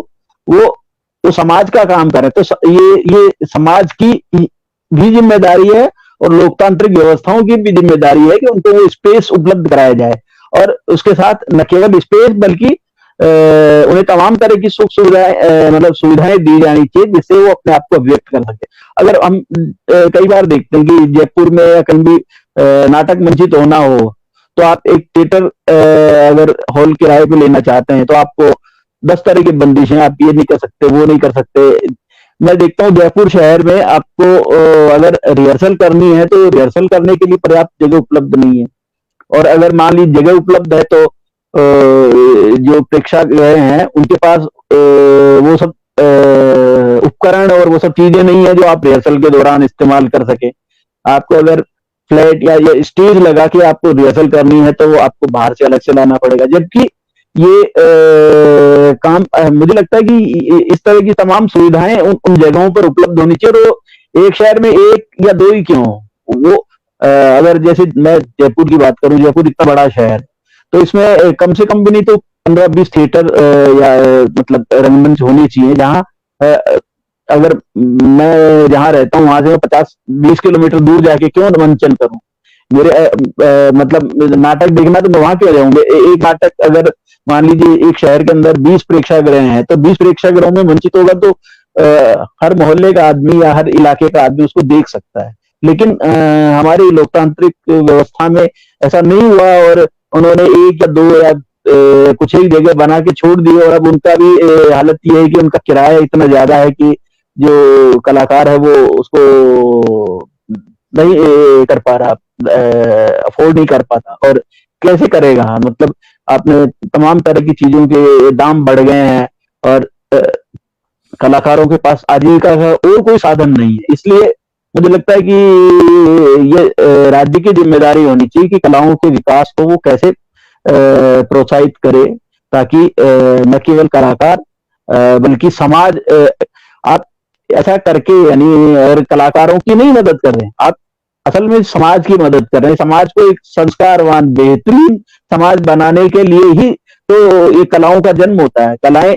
वो समाज का काम कर रहे हैं, तो ये समाज की भी जिम्मेदारी है और लोकतांत्रिक व्यवस्थाओं की भी जिम्मेदारी है कि उनको वो स्पेस उपलब्ध कराया जाए। और उसके साथ न केवल स्पेस बल्कि उन्हें तमाम तरह की सुख सुविधाएं मतलब सुविधाएं दी जानी चाहिए, जिससे वो अपने आप को व्यक्त कर सके। अगर हम कई बार देखते हैं कि जयपुर में या कहीं भी नाटक मंचित होना हो, तो आप एक थिएटर अगर हॉल किराए पे लेना चाहते हैं तो आपको 10 तरह की बंदिशें, आप ये नहीं कर सकते, वो नहीं कर सकते। मैं देखता हूँ जयपुर शहर में आपको अगर रिहर्सल करनी है तो रिहर्सल करने के लिए पर्याप्त जगह उपलब्ध नहीं है, और अगर मान लीजिए जगह उपलब्ध है तो जो प्रेक्षागृह हैं उनके पास वो सब उपकरण और वो सब चीजें नहीं है जो आप रिहर्सल के दौरान इस्तेमाल कर सके। आपको अगर फ्लैट या स्टेज लगा के आपको रिहर्सल करनी है तो वो आपको बाहर से अलग से लाना पड़ेगा। जबकि ये काम मुझे लगता है कि इस तरह की तमाम सुविधाएं उन जगहों पर उपलब्ध होनी चाहिए, और एक शहर में एक या दो ही क्यों, वो अगर जैसे मैं जयपुर की बात करूं, जयपुर इतना बड़ा शहर, तो इसमें कम से कम भी नहीं तो 15-20 थिएटर या मतलब रंगमंच होने चाहिए, जहां अगर मैं जहां रहता हूँ वहां से 50-20 किलोमीटर दूर जाके क्यों मंचन करूं। मेरे मतलब नाटक देखना तो मैं वहां क्यों जाऊंगे। एक नाटक अगर मान लीजिए एक शहर के अंदर 20 प्रेक्षागृह हैं, तो 20 प्रेक्षागृहों में मंचित होगा तो हर मोहल्ले का आदमी या हर इलाके का आदमी उसको देख सकता है। लेकिन हमारी लोकतांत्रिक व्यवस्था में ऐसा नहीं हुआ, और उन्होंने एक या दो या कुछ एक जगह बना के छोड़ दी, और अब उनका भी हालत ये है कि उनका किराया इतना ज्यादा है कि जो कलाकार है वो उसको नहीं कर पा रहा, अफोर्ड नहीं कर पाता, और कैसे करेगा। मतलब आपने तमाम तरह की चीजों के दाम बढ़ गए हैं, और कलाकारों के पास आजीविका का और कोई साधन नहीं है। इसलिए मुझे लगता है कि ये राज्य की जिम्मेदारी होनी चाहिए कि कलाओं के विकास को वो कैसे प्रोत्साहित करे, ताकि न केवल कलाकार बल्कि समाज, आप ऐसा करके, यानी और कलाकारों की नहीं मदद कर रहे हैं आप, असल में समाज की मदद कर रहे हैं। समाज को एक संस्कारवान बेहतरीन समाज बनाने के लिए ही तो ये कलाओं का जन्म होता है। कलाएं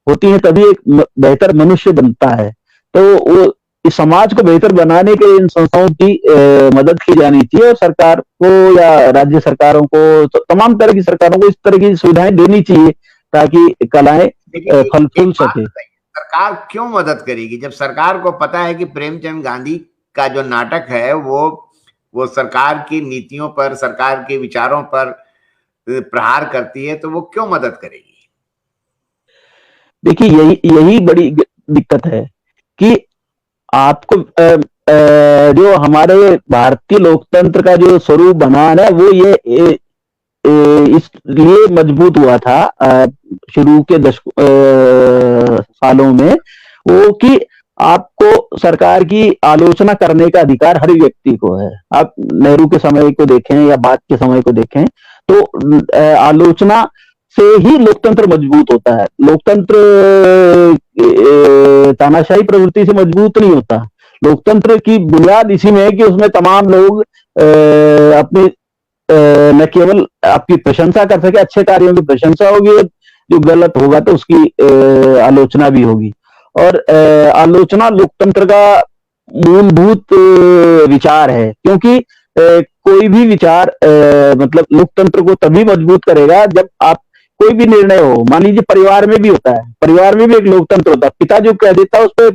होती हैं तभी एक बेहतर मनुष्य बनता है। तो वो इस समाज को बेहतर बनाने के इन संस्थाओं की मदद की जानी चाहिए, और सरकार को या राज्य सरकारों को, तो तमाम तरह की सरकारों को इस तरह की सुविधाएं देनी चाहिए ताकि कलाएं लेकिन फल एक फूल बात सके। बताइए, सरकार क्यों मदद करेगी जब सरकार को पता है कि प्रेमचंद गांधी का जो नाटक है वो सरकार की नीतियों पर, सरकार के विचारों पर प्रहार करती है, तो वो क्यों मदद करेगी? देखिए, यही यही बड़ी दिक्कत है कि आपको जो हमारे भारतीय लोकतंत्र का जो स्वरूप बना है, वो ये इसलिए मजबूत हुआ था शुरू के सालों में, वो कि आपको सरकार की आलोचना करने का अधिकार हर व्यक्ति को है। आप नेहरू के समय को देखें या बाद के समय को देखें, तो आलोचना से ही लोकतंत्र मजबूत होता है। लोकतंत्र तानाशाही प्रवृत्ति से मजबूत नहीं होता। लोकतंत्र की बुनियाद इसी में है कि उसमें तमाम लोग अपने न केवल आपकी प्रशंसा कर सके, अच्छे कार्यों की प्रशंसा होगी, जो गलत होगा तो उसकी आलोचना भी होगी। और आलोचना लोकतंत्र का मूलभूत विचार है, क्योंकि कोई भी विचार मतलब लोकतंत्र को तभी मजबूत करेगा जब आप कोई भी निर्णय हो, मान लीजिए परिवार में भी होता है, परिवार में भी एक लोकतंत्र होता है। पिता जो कह देता है उस पर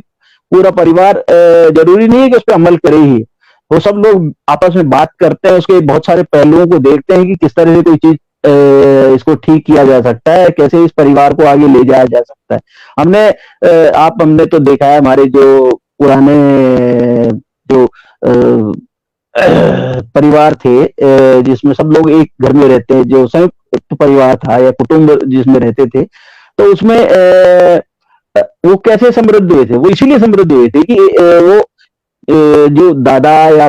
पूरा परिवार जरूरी नहीं है कि उस पर अमल करे ही, वो सब लोग आपस में बात करते हैं, उसके बहुत सारे पहलुओं को देखते हैं कि किस तरह से कोई चीज इसको ठीक किया जा सकता है, कैसे इस परिवार को आगे ले जाया जा सकता है। हमने तो देखा है, हमारे जो पुराने जो परिवार थे जिसमें सब लोग एक घर में रहते हैं, जो संयुक्त परिवार था या कुटुंब जिसमें रहते थे, तो उसमें वो कैसे समृद्ध हुए थे? वो इसीलिए समृद्ध हुए थे कि वो जो दादा या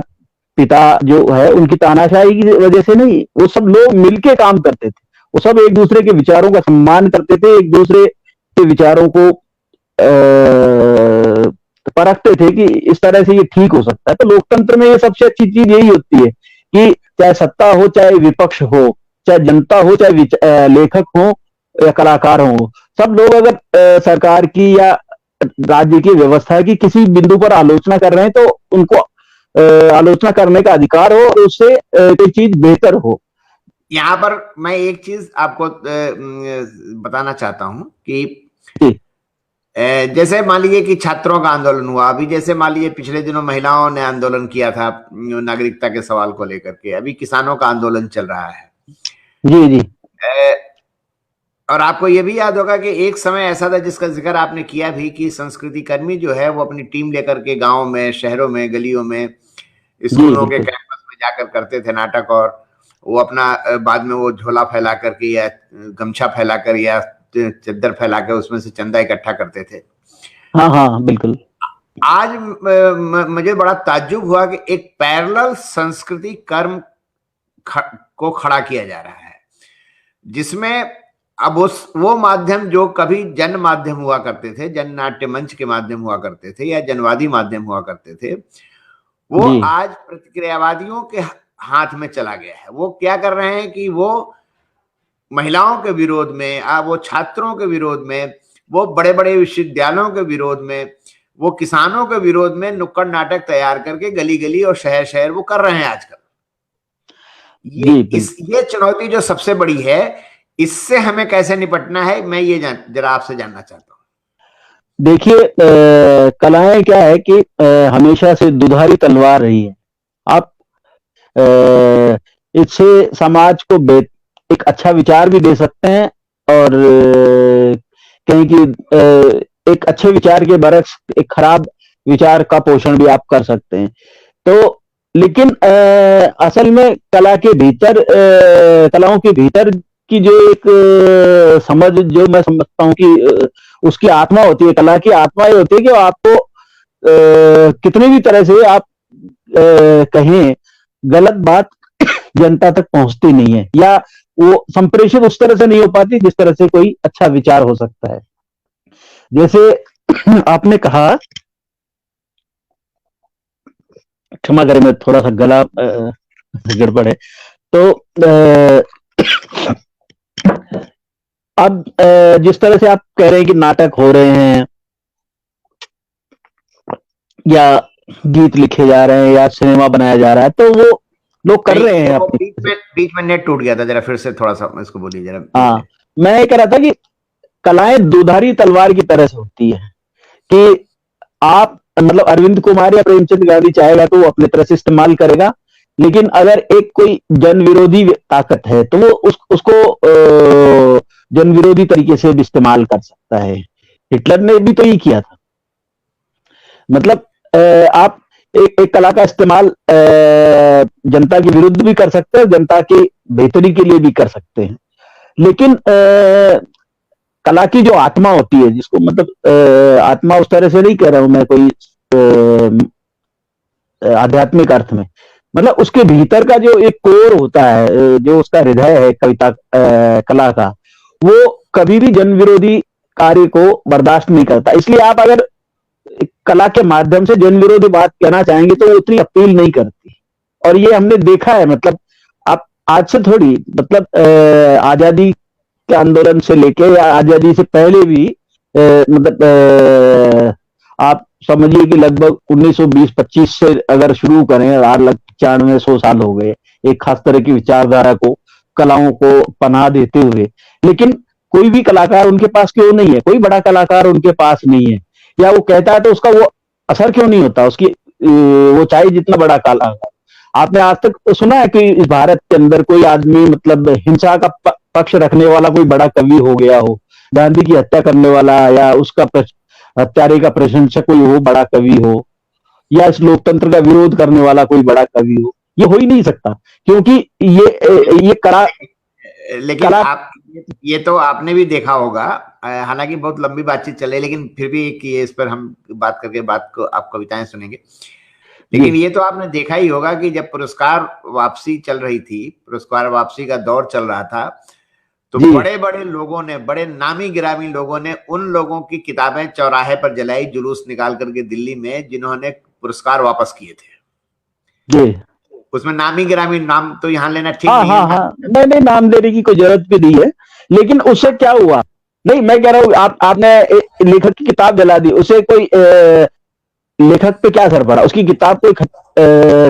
पिता जो है, उनकी तानाशाही की वजह से नहीं, वो सब लोग मिलके काम करते थे। वो सब एक दूसरे के विचारों का सम्मान करते थे, एक दूसरे के विचारों को परखते थे कि इस तरह से ये ठीक हो सकता है। तो लोकतंत्र में ये सबसे अच्छी चीज यही होती है कि चाहे सत्ता हो, चाहे विपक्ष हो, चाहे जनता हो, चाहे लेखक हो या कलाकार हो, सब लोग अगर सरकार की या राज्य की व्यवस्था की किसी बिंदु पर आलोचना कर रहे हैं, तो उनको आलोचना करने का अधिकार हो, और उससे कोई चीज बेहतर हो। यहाँ पर मैं एक चीज आपको बताना चाहता हूं कि जैसे मान लीजिए कि छात्रों का आंदोलन हुआ, अभी जैसे मान लीजिए पिछले दिनों महिलाओं ने आंदोलन किया था नागरिकता के सवाल को लेकर के, अभी किसानों का आंदोलन चल रहा है। जी जी। और आपको ये भी याद होगा कि एक समय ऐसा था जिसका जिक्र आपने किया भी कि संस्कृति कर्मी जो है वो अपनी टीम लेकर के गांव में, शहरों में, गलियों में, स्कूलों के कैंपस में जाकर करते थे नाटक, और वो अपना बाद में वो झोला फैला करके या गमछा फैलाकर या चद्दर फैला कर उसमें से चंदा इकट्ठा करते थे। हाँ हाँ बिल्कुल। आज मुझे बड़ा ताज्जुब हुआ कि एक पैरेलल संस्कृति कर्म को खड़ा किया जा रहा है, जिसमें अब वो माध्यम जो कभी जन माध्यम हुआ करते थे, जन नाट्य मंच के माध्यम हुआ करते थे या जनवादी माध्यम हुआ करते थे, वो आज प्रतिक्रियावादियों के हाथ में चला गया है। वो क्या कर रहे हैं कि वो महिलाओं के विरोध में, वो छात्रों के विरोध में, वो बड़े बड़े विश्वविद्यालयों के विरोध में, वो किसानों के विरोध में नुक्कड़ नाटक तैयार करके गली गली और शहर शहर वो कर रहे हैं आजकल। ये चुनौती जो सबसे बड़ी है, इससे हमें कैसे निपटना है, मैं ये जरा आपसे जानना चाहता हूँ। देखिए, कलाएं क्या है कि हमेशा से दुधारी तलवार रही है। आप इससे समाज को एक अच्छा विचार भी दे सकते हैं, और कहीं कि एक अच्छे विचार के बरक्स एक खराब विचार का पोषण भी आप कर सकते हैं। तो लेकिन असल में कला के भीतर, कलाओं के भीतर की जो एक समझ, जो मैं समझता हूँ कि उसकी आत्मा होती है, कला की आत्मा ये होती है कि आपको कितने भी तरह से आप कहें, गलत बात जनता तक पहुंचती नहीं है, या वो संप्रेषित उस तरह से नहीं हो पाती जिस तरह से कोई अच्छा विचार हो सकता है। जैसे आपने कहा, क्षमा करें मैं थोड़ा सा गला गड़बड़ है, तो अब जिस तरह से आप कह रहे हैं कि नाटक हो रहे हैं या गीत लिखे जा रहे हैं या सिनेमा बनाया जा रहा है, तो वो लोग कर नहीं, रहे हैं वो अपनी। बीच में नेट टूट गया था, जरा फिर से थोड़ा सा इसको बोलिए जरा धीरे हाँ, धीरे। मैं ये कह रहा था कि कलाएं दुधारी तलवार की तरह से होती है कि आप मतलब अरविंद कुमार या प्रेमचंद गांधी चाहेगा तो वो अपने तरह से इस्तेमाल करेगा, लेकिन अगर एक कोई जन विरोधी ताकत है तो वो उसको जन विरोधी तरीके से भी इस्तेमाल कर सकता है। हिटलर ने भी तो ये किया था। मतलब आप एक कला का इस्तेमाल जनता के विरुद्ध भी कर सकते हैं, जनता की बेहतरी के लिए भी कर सकते हैं। लेकिन कला की जो आत्मा होती है, जिसको मतलब आत्मा उस तरह से नहीं कह रहा हूं मैं कोई आध्यात्मिक अर्थ में, मतलब उसके भीतर का जो एक कोर होता है, जो उसका हृदय है कविता कला का, वो कभी भी जन विरोधी कार्य को बर्दाश्त नहीं करता। इसलिए आप अगर कला के माध्यम से जन विरोधी बात कहना चाहेंगे तो वो उतनी अपील नहीं करती। और ये हमने देखा है, मतलब आप आज से थोड़ी, मतलब आजादी के आंदोलन से लेके या आजादी से पहले भी मतलब आप समझिए कि लगभग 1920-25 से अगर शुरू करें, 8,95,100 साल हो गए एक खास तरह की विचारधारा को, कलाओं को पनाह देते हुए। लेकिन कोई भी कलाकार उनके पास क्यों नहीं है, कोई बड़ा कलाकार उनके पास नहीं है, या वो कहता है तो उसका वो असर क्यों नहीं होता, उसकी वो चाहे जितना बड़ा कलाकार। आपने आज तक सुना है कि इस भारत के अंदर कोई आदमी मतलब हिंसा का पक्ष रखने वाला कोई बड़ा कवि हो गया हो, गांधी की हत्या करने वाला या उसका हत्यारे का प्रशंसक कोई हो बड़ा कवि हो, या इस लोकतंत्र का विरोध करने वाला कोई बड़ा कवि हो? ये हो ही नहीं सकता, क्योंकि ये लेकिन कला। आप ये तो आपने भी देखा होगा, हालांकि बहुत लंबी बातचीत चले, लेकिन फिर भी एक ये इस पर हम बात करके बात को आप कविताएं सुनेंगे। लेकिन ये तो आपने देखा ही होगा कि जब पुरस्कार वापसी चल रही थी, पुरस्कार वापसी का दौर चल रहा था, तो बड़े बड़े लोगों ने, बड़े नामी गिरामी लोगों ने उन लोगों की किताबें चौराहे पर जलाई, जुलूस निकाल करके दिल्ली में, जिन्होंने पुरस्कार वापस किए थे। जी, उसमें नामी गिरामी नाम तो यहाँ लेना ठीक हाँ नहीं हाँ है। हाँ, नहीं नहीं, नाम देने की कोई जरूरत भी नहीं है। लेकिन उससे क्या हुआ? नहीं, मैं कह रहा हूँ आपने लेखक की किताब जला दी, उसे कोई लेखक पे क्या असर पड़ा? उसकी किताब कोई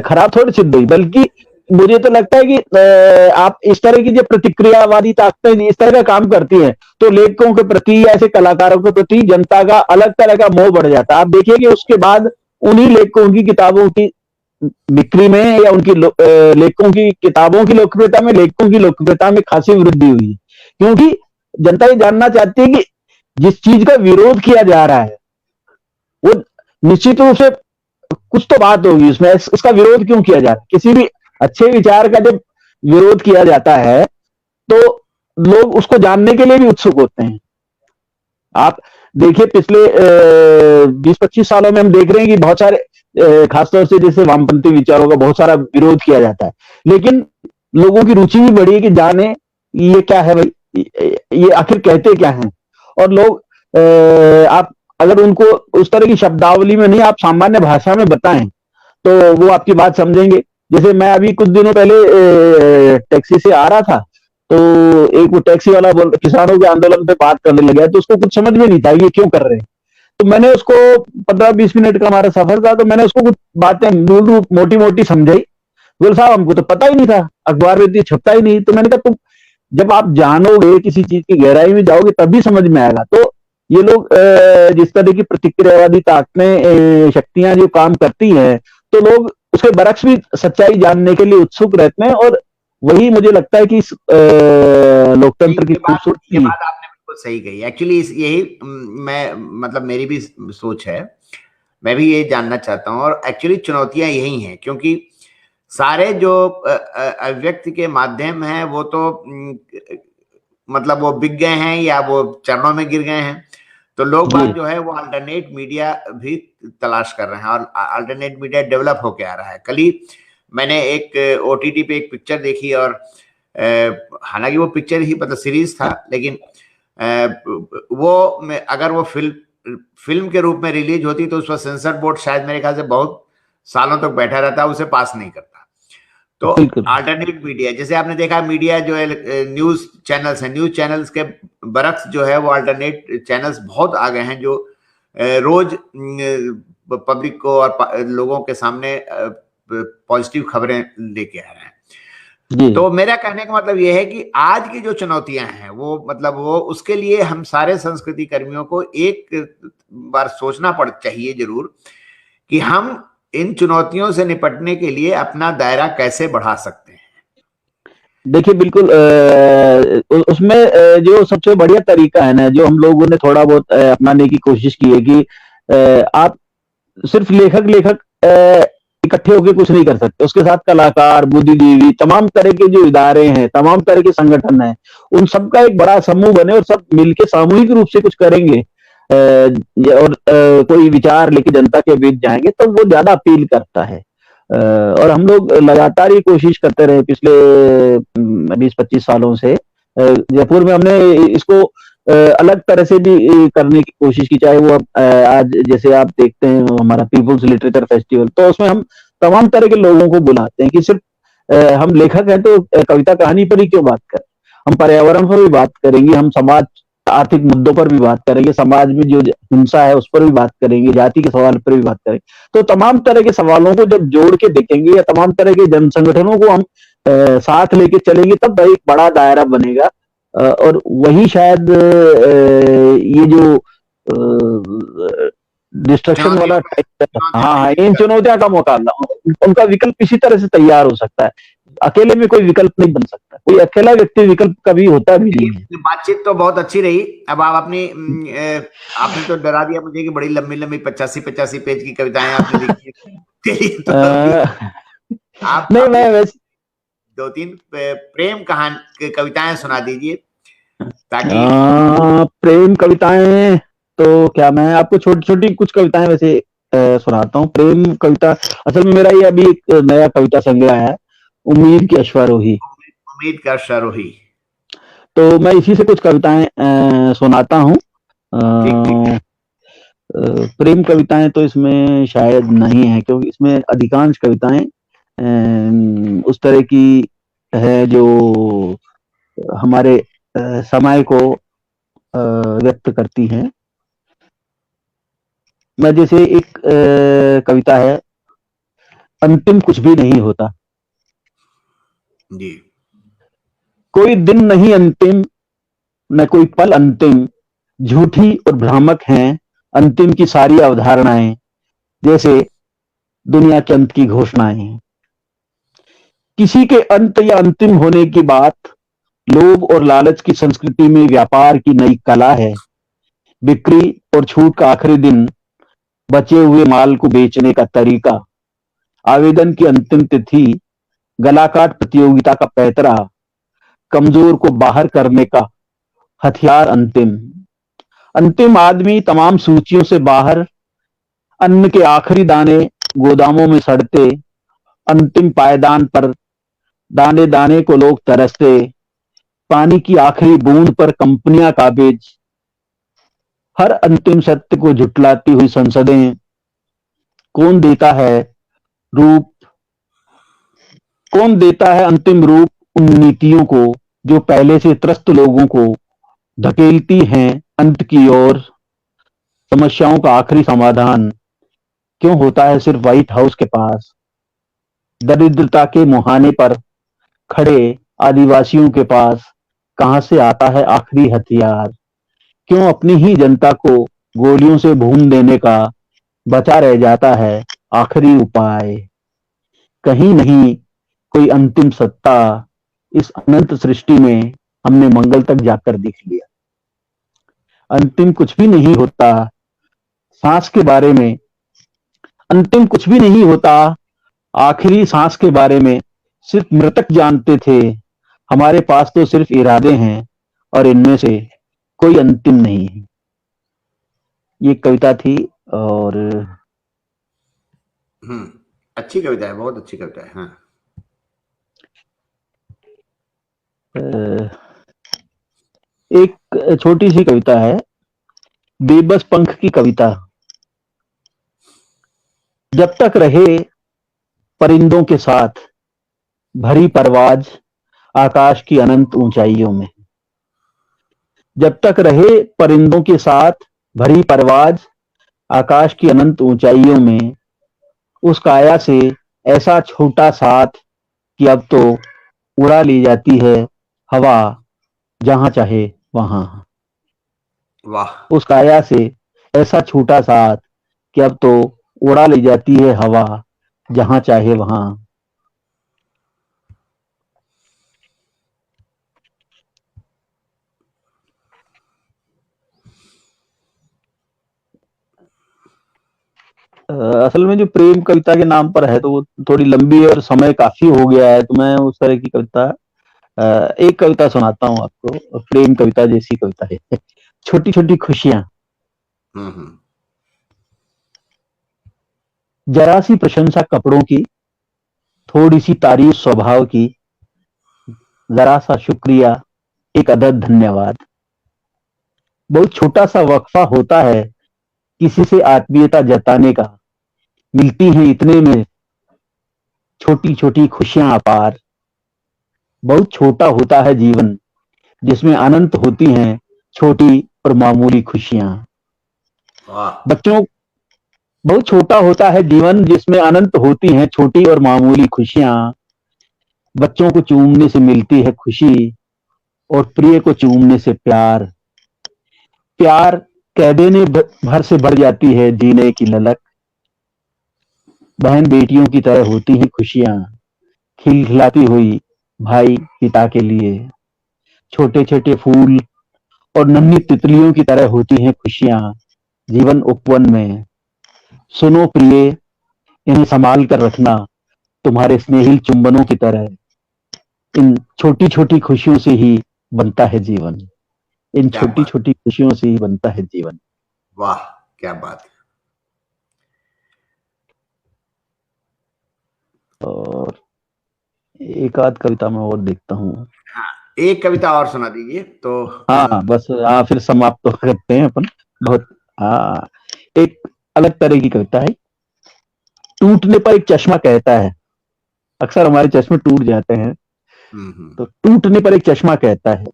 खराब थोड़ी सिद्ध हुई, बल्कि मुझे तो लगता है कि आप इस तरह की जो प्रतिक्रियावादी ताकतें इस तरह का काम करती हैं, तो लेखकों के प्रति या ऐसे कलाकारों के प्रति जनता का अलग तरह का मोह बढ़ जाता है। आप देखिए कि उसके बाद उन्हीं लेखकों की किताबों की बिक्री में या उनकी लेखकों की किताबों की लोकप्रियता में, लेखकों की लोकप्रियता में खासी वृद्धि हुई, क्योंकि जनता ये जानना चाहती है कि जिस चीज का विरोध किया जा रहा है वो निश्चित रूप से कुछ तो बात होगी उसमें, उसका विरोध क्यों किया जा रहा है। किसी भी अच्छे विचार का जब विरोध किया जाता है तो लोग उसको जानने के लिए भी उत्सुक होते हैं। आप देखिए पिछले 20-25 सालों में हम देख रहे हैं कि बहुत सारे खासतौर से जैसे वामपंथी विचारों का बहुत सारा विरोध किया जाता है, लेकिन लोगों की रुचि भी बढ़ी है कि जाने ये क्या है भाई, ये आखिर कहते क्या है। और लोग आप अगर उनको उस तरह की शब्दावली में नहीं, आप सामान्य भाषा में बताएं तो वो आपकी बात समझेंगे। जैसे मैं अभी कुछ दिनों पहले टैक्सी से आ रहा था, तो एक वो टैक्सी वाला किसानों के आंदोलन पे बात करने लगा, तो उसको कुछ समझ में नहीं था ये क्यों कर रहे हैं। तो मैंने उसको 15-20 मिनट का हमारा सफर था, तो मैंने उसको कुछ बातें मूल रूप मोटी मोटी समझाई। बोल साहब हमको तो पता ही नहीं था, अखबार में इतनी छपता ही नहीं। तो मैंने कहा तुम जब आप जानोगे किसी चीज की गहराई में जाओगे तभी समझ में आएगा। तो ये लोग जिस तरह की प्रतिक्रियावादी ताकतें शक्तियां जो काम करती हैं, तो लोग उसके बरक्स भी सच्चाई जानने के लिए उत्सुक रहते हैं, और वही मुझे लगता है कि इस लोकतंत्र की ये खूबसूरती। बात आपने बिल्कुल सही कही। एक्चुअली यही मैं मतलब मेरी भी सोच है, मैं भी ये जानना चाहता हूँ। और एक्चुअली चुनौतियां यही हैं, क्योंकि सारे जो अभिव्यक्ति के माध्यम हैं वो तो मतलब वो बिक गए हैं या वो चरणों में गिर गए हैं। तो लोग बाग जो है वो अल्टरनेट मीडिया भी तलाश कर रहे हैं, और अल्टरनेट मीडिया डेवलप होके आ रहा है। कल ही मैंने एक OTT पे एक पिक्चर देखी, और हालांकि वो पिक्चर ही मतलब सीरीज था, लेकिन वो अगर वो फिल्म के रूप में रिलीज होती तो उस पर सेंसर बोर्ड शायद मेरे ख्याल से बहुत सालों तक बैठा रहता, उसे पास नहीं करता। तो बिल्कुल। अल्टरनेट मीडिया, जैसे आपने देखा मीडिया जो है, न्यूज चैनल्स हैं, न्यूज चैनल्स के बरक्स जो है वो अल्टरनेट चैनल्स बहुत आ गए हैं, जो रोज पब्लिक को और लोगों के सामने पॉजिटिव खबरें लेके आ रहे हैं। जी। तो मेरा कहने का मतलब यह है कि आज की जो चुनौतियां हैं वो मतलब वो उसके लिए हम सारे संस्कृति कर्मियों को एक बार सोचना चाहिए जरूर कि हम इन चुनौतियों से निपटने के लिए अपना दायरा कैसे बढ़ा सकते हैं। देखिए बिल्कुल, उसमें जो सबसे बढ़िया तरीका है ना, जो हम लोगों ने थोड़ा बहुत अपनाने की कोशिश की है कि आप सिर्फ लेखक लेखक इकट्ठे होकर कुछ नहीं कर सकते, उसके साथ कलाकार, बुद्धिजीवी, तमाम तरह के जो इदारे हैं, तमाम तरह के संगठन हैं, उन सबका एक बड़ा समूह बने और सब मिलकर सामूहिक रूप से कुछ करेंगे और कोई विचार लेके जनता के बीच जाएंगे तो वो ज्यादा अपील करता है। और हम लोग लगातार ये कोशिश करते रहे पिछले 20-25 सालों से। जयपुर में हमने इसको अलग तरह से भी करने की कोशिश की, चाहे वो आज जैसे आप देखते हैं हमारा पीपुल्स लिटरेचर फेस्टिवल, तो उसमें हम तमाम तरह के लोगों को बुलाते हैं कि सिर्फ हम लेखक हैं तो कविता कहानी पर ही क्यों बात करें, हम पर्यावरण पर भी बात करेंगे, हम समाज आर्थिक मुद्दों पर भी बात करेंगे, समाज में जो हिंसा है उस पर भी बात करेंगे, जाति के सवाल पर भी बात करेंगे। तो तमाम तरह के सवालों को जब जोड़ के देखेंगे या तमाम तरह के जन संगठनों को हम साथ लेके चलेंगे तब एक बड़ा दायरा बनेगा। और वही शायद ये जो डिस्ट्रक्शन वाला हाँ, इन चुनौतियां का मुकाबला, उनका विकल्प इसी तरह से तैयार हो सकता है। अकेले में कोई विकल्प नहीं बन सकता, कोई अकेला व्यक्ति विकल्प कभी होता भी नहीं है। बातचीत तो बहुत अच्छी रही। अब आप अपनी आपने तो डरा दिया मुझे कि बड़ी लंबी लंबी 85-85 पेज की कविताएं आपने लिखी है। तो आप नहीं, अपनी मैं वैसे 2-3 प्रेम कहानी कविताएं सुना दीजिए ताकि प्रेम कविताएं तो क्या, मैं आपको छोटी छोटी कुछ कविताएं वैसे सुनाता हूँ। प्रेम कविता असल में मेरा ये अभी एक नया कविता संग्रह है, उम्मीद की अश्वारोही। उम्मीद का शरोही। तो मैं इसी से कुछ कविताएं सुनाता हूँ। प्रेम कविताएं तो इसमें शायद नहीं है, क्योंकि इसमें अधिकांश कविताएं उस तरह की है जो हमारे समय को व्यक्त करती हैं। मैं जैसे एक कविता है, अंतिम कुछ भी नहीं होता। जी। कोई दिन नहीं अंतिम, न कोई पल अंतिम, झूठी और भ्रामक हैं अंतिम की सारी अवधारणाएं, जैसे दुनिया के अंत की घोषणाएं। किसी के अंत या अंतिम होने की बात लोभ और लालच की संस्कृति में व्यापार की नई कला है। बिक्री और छूट का आखिरी दिन, बचे हुए माल को बेचने का तरीका, आवेदन की अंतिम तिथि, गलाकाट प्रतियोगिता का पैतरा, कमजोर को बाहर करने का हथियार अंतिम। अंतिम आदमी तमाम सूचियों से बाहर, अन्न के आखिरी दाने गोदामों में सड़ते, अंतिम पायदान पर दाने दाने को लोग तरसते, पानी की आखिरी बूंद पर कंपनियां काबिज, हर अंतिम सत्य को झुटलाती हुई संसदें। कौन देता है रूप, कौन देता है अंतिम रूप उन नीतियों को जो पहले से त्रस्त लोगों को धकेलती हैं अंत की ओर। समस्याओं का आखिरी समाधान क्यों होता है सिर्फ व्हाइट हाउस के पास। दरिद्रता के मुहाने पर खड़े आदिवासियों के पास कहां से आता है आखिरी हथियार। क्यों अपनी ही जनता को गोलियों से भून देने का बचा रह जाता है आखिरी उपाय। कहीं नहीं कोई अंतिम सत्ता, इस अनंत सृष्टि में हमने मंगल तक जाकर देख लिया। अंतिम कुछ भी नहीं होता सांस के बारे में, अंतिम कुछ भी नहीं होता आखिरी सांस के बारे में सिर्फ मृतक जानते थे। हमारे पास तो सिर्फ इरादे हैं और इनमें से कोई अंतिम नहीं है। ये कविता थी। और अच्छी कविता है, बहुत अच्छी कविता है। हाँ। एक छोटी सी कविता है, बेबस पंख की कविता। जब तक रहे परिंदों के साथ भरी परवाज आकाश की अनंत ऊंचाइयों में। जब तक रहे परिंदों के साथ भरी परवाज आकाश की अनंत ऊंचाइयों में, उस काया से ऐसा छोटा साथ कि अब तो उड़ा ले जाती है हवा जहां चाहे वहां। वाह। उस काया से ऐसा छोटा साथ कि अब तो उड़ा ले जाती है हवा जहां चाहे वहां। असल में जो प्रेम कविता के नाम पर है तो वो थोड़ी लंबी और समय काफी हो गया है, तो मैं उस तरह की कविता एक कविता सुनाता हूँ आपको, प्रेम कविता जैसी कविता है। छोटी छोटी खुशियां। हम्म। जरा सी प्रशंसा कपड़ों की, थोड़ी सी तारीफ स्वभाव की, जरा सा शुक्रिया एक अदद धन्यवाद। बहुत छोटा सा वक्फा होता है किसी से आत्मीयता जताने का, मिलती हैं इतने में छोटी छोटी खुशियां अपार। बहुत छोटा होता है जीवन जिसमें अनंत होती हैं छोटी और मामूली खुशियां। वाह। बच्चों, बहुत छोटा होता है जीवन जिसमें अनंत होती हैं छोटी और मामूली खुशियां। बच्चों को चूमने से मिलती है खुशी और प्रिय को चूमने से प्यार। प्यार कह देने भर से बढ़ जाती है जीने की ललक। बहन बेटियों की तरह होती हैं खुशियां, खिलखिलाती हुई भाई पिता के लिए। छोटे छोटे फूल और नन्ही तितलियों की तरह होती हैं खुशियां जीवन उपवन में। सुनो प्रिय, इन्हें संभाल कर रखना तुम्हारे स्नेहिल चुंबनों की तरह। इन छोटी छोटी खुशियों से ही बनता है जीवन। इन क्या छोटी बात। छोटी खुशियों से ही बनता है जीवन। वाह, क्या बात है। और एक आध कविता मैं और देखता हूँ। हाँ, एक कविता और सुना दीजिए तो। हाँ बस, हाँ फिर समाप्त तो करते हैं अपन। बहुत, हाँ, एक अलग तरह की कविता है। टूटने पर एक चश्मा कहता है, अक्सर हमारे चश्मे टूट जाते हैं, हम्म। तो टूटने पर एक चश्मा कहता है,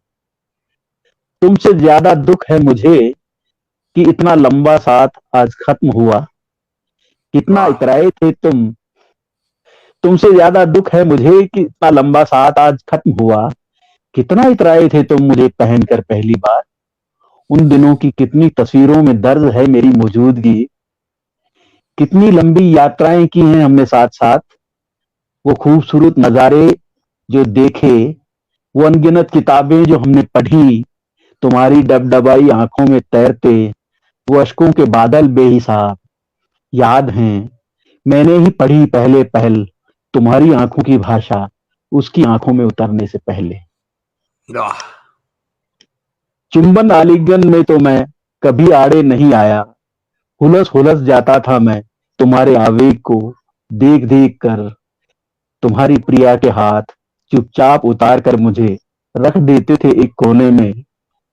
तुमसे ज्यादा दुख है मुझे कि इतना लंबा साथ आज खत्म हुआ। कितना वाह। इतराए थे तुम, तुमसे ज्यादा दुख है मुझे कि इतना लंबा साथ आज खत्म हुआ। कितना इतराए थे तुम मुझे पहनकर पहली बार। उन दिनों की कितनी तस्वीरों में दर्द है मेरी मौजूदगी। कितनी लंबी यात्राएं की हैं हमने साथ साथ। वो खूबसूरत नजारे जो देखे, वो अनगिनत किताबें जो हमने पढ़ी, तुम्हारी डबडबाई आंखों में तैरते वो अश्कों के बादल बेहिसाब याद हैं। मैंने ही पढ़ी पहले पहल तुम्हारी आंखों की भाषा उसकी आंखों में उतरने से पहले। वाह। चुंबन आलिंगन में तो मैं कभी आड़े नहीं आया। हुलस हुलस जाता था मैं तुम्हारे आवेग को देख देख कर। तुम्हारी प्रिया के हाथ चुपचाप उतार कर मुझे रख देते थे एक कोने में,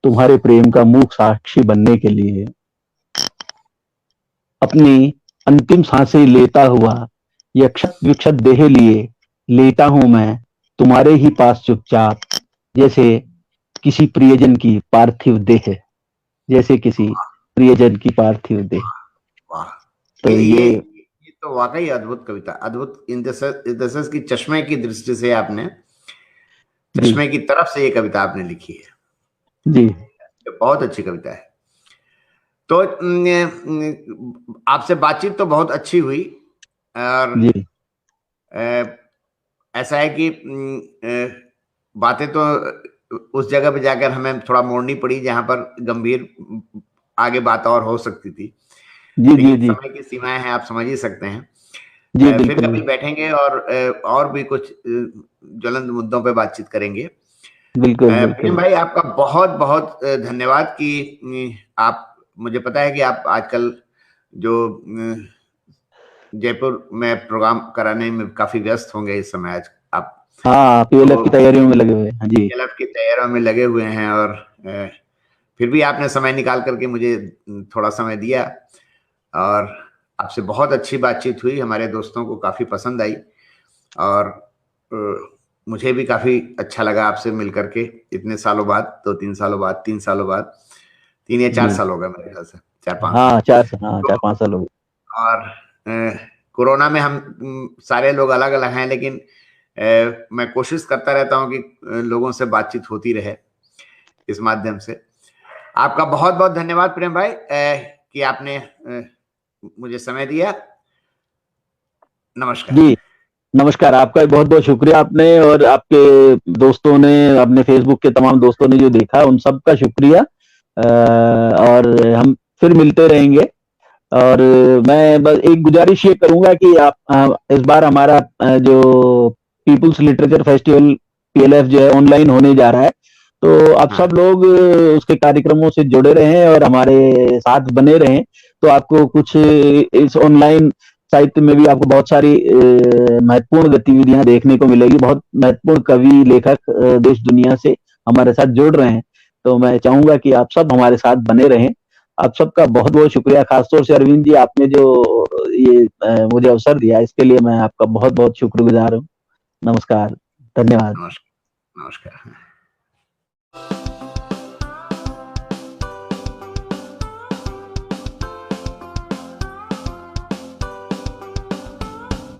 तुम्हारे प्रेम का मूक साक्षी बनने के लिए। अपनी अंतिम सांसें लेता हुआ यह क्षत विक्षत देह लिए लेता हूं मैं तुम्हारे ही पास चुपचाप, जैसे किसी प्रियजन की पार्थिव देह, जैसे किसी प्रियजन की पार्थिव देह। वाह। तो ये तो वाकई अद्भुत कविता, अद्भुत। इन दशस की चश्मे की दृष्टि से आपने, जी चश्मे की तरफ से ये कविता आपने लिखी है। जी ये बहुत अच्छी कविता है। तो आपसे बातचीत तो बहुत अच्छी हुई। और जी अ, ऐसा है कि बातें तो उस जगह पे जाकर हमें थोड़ा मोड़नी पड़ी जहां पर गंभीर आगे बात और हो सकती थी, जी जी लेकिन जी समय की सीमाएं हैं, आप समझ ही सकते हैं। जी फिर बिल्कुल कभी बैठेंगे और भी कुछ ज्वलंत मुद्दों पे बातचीत करेंगे। बिल्कुल प्रेम बिल्कुल। भाई, आपका बहुत बहुत धन्यवाद कि आप, मुझे पता है कि आप आजकल जो जयपुर में प्रोग्राम कराने में काफी व्यस्त होंगे इस समय। आज आप हाँ, पीएलएफ की तैयारियों में लगे हुए हैं। हाँ जी। पीएलएफ की तैयारियों में लगे हुए हैं, और फिर भी आपने समय निकाल करके मुझे थोड़ा समय दिया, और आपसे बहुत अच्छी बातचीत हुई, हमारे दोस्तों को काफी पसंद आई, और मुझे भी काफी अच्छा लगा आपसे मिल करके इतने सालों बाद, 2-3 सालों बाद, 3 सालों बाद, 3 या 4 जी। साल हो गए मेरे ख्याल से, 4-5 साल। हाँ, 4-5 साल हो गए। और कोरोना में हम सारे लोग अलग अलग हैं, लेकिन मैं कोशिश करता रहता हूं कि लोगों से बातचीत होती रहे इस माध्यम से। आपका बहुत बहुत धन्यवाद प्रेम भाई, कि आपने मुझे समय दिया। नमस्कार। जी, नमस्कार। आपका भी बहुत बहुत शुक्रिया, आपने और आपके दोस्तों ने, अपने फेसबुक के तमाम दोस्तों ने जो देखा, उन सबका शुक्रिया। और हम फिर मिलते रहेंगे। और मैं बस एक गुजारिश ये करूंगा कि आप इस बार हमारा जो पीपुल्स लिटरेचर फेस्टिवल पीएलएफ जो है ऑनलाइन होने जा रहा है, तो आप हाँ, सब लोग उसके कार्यक्रमों से जुड़े रहें और हमारे साथ बने रहें। तो आपको कुछ इस ऑनलाइन साहित्य में भी आपको बहुत सारी महत्वपूर्ण गतिविधियां देखने को मिलेगी। बहुत महत्वपूर्ण कवि लेखक देश दुनिया से हमारे साथ जुड़ रहे हैं। तो मैं चाहूंगा कि आप सब हमारे साथ बने रहें। आप सबका बहुत बहुत शुक्रिया, खासतौर से अरविंद जी, आपने जो ये मुझे अवसर दिया, इसके लिए मैं आपका बहुत बहुत शुक्रगुजार हूँ। नमस्कार, धन्यवाद। नमस्कार। नमस्कार।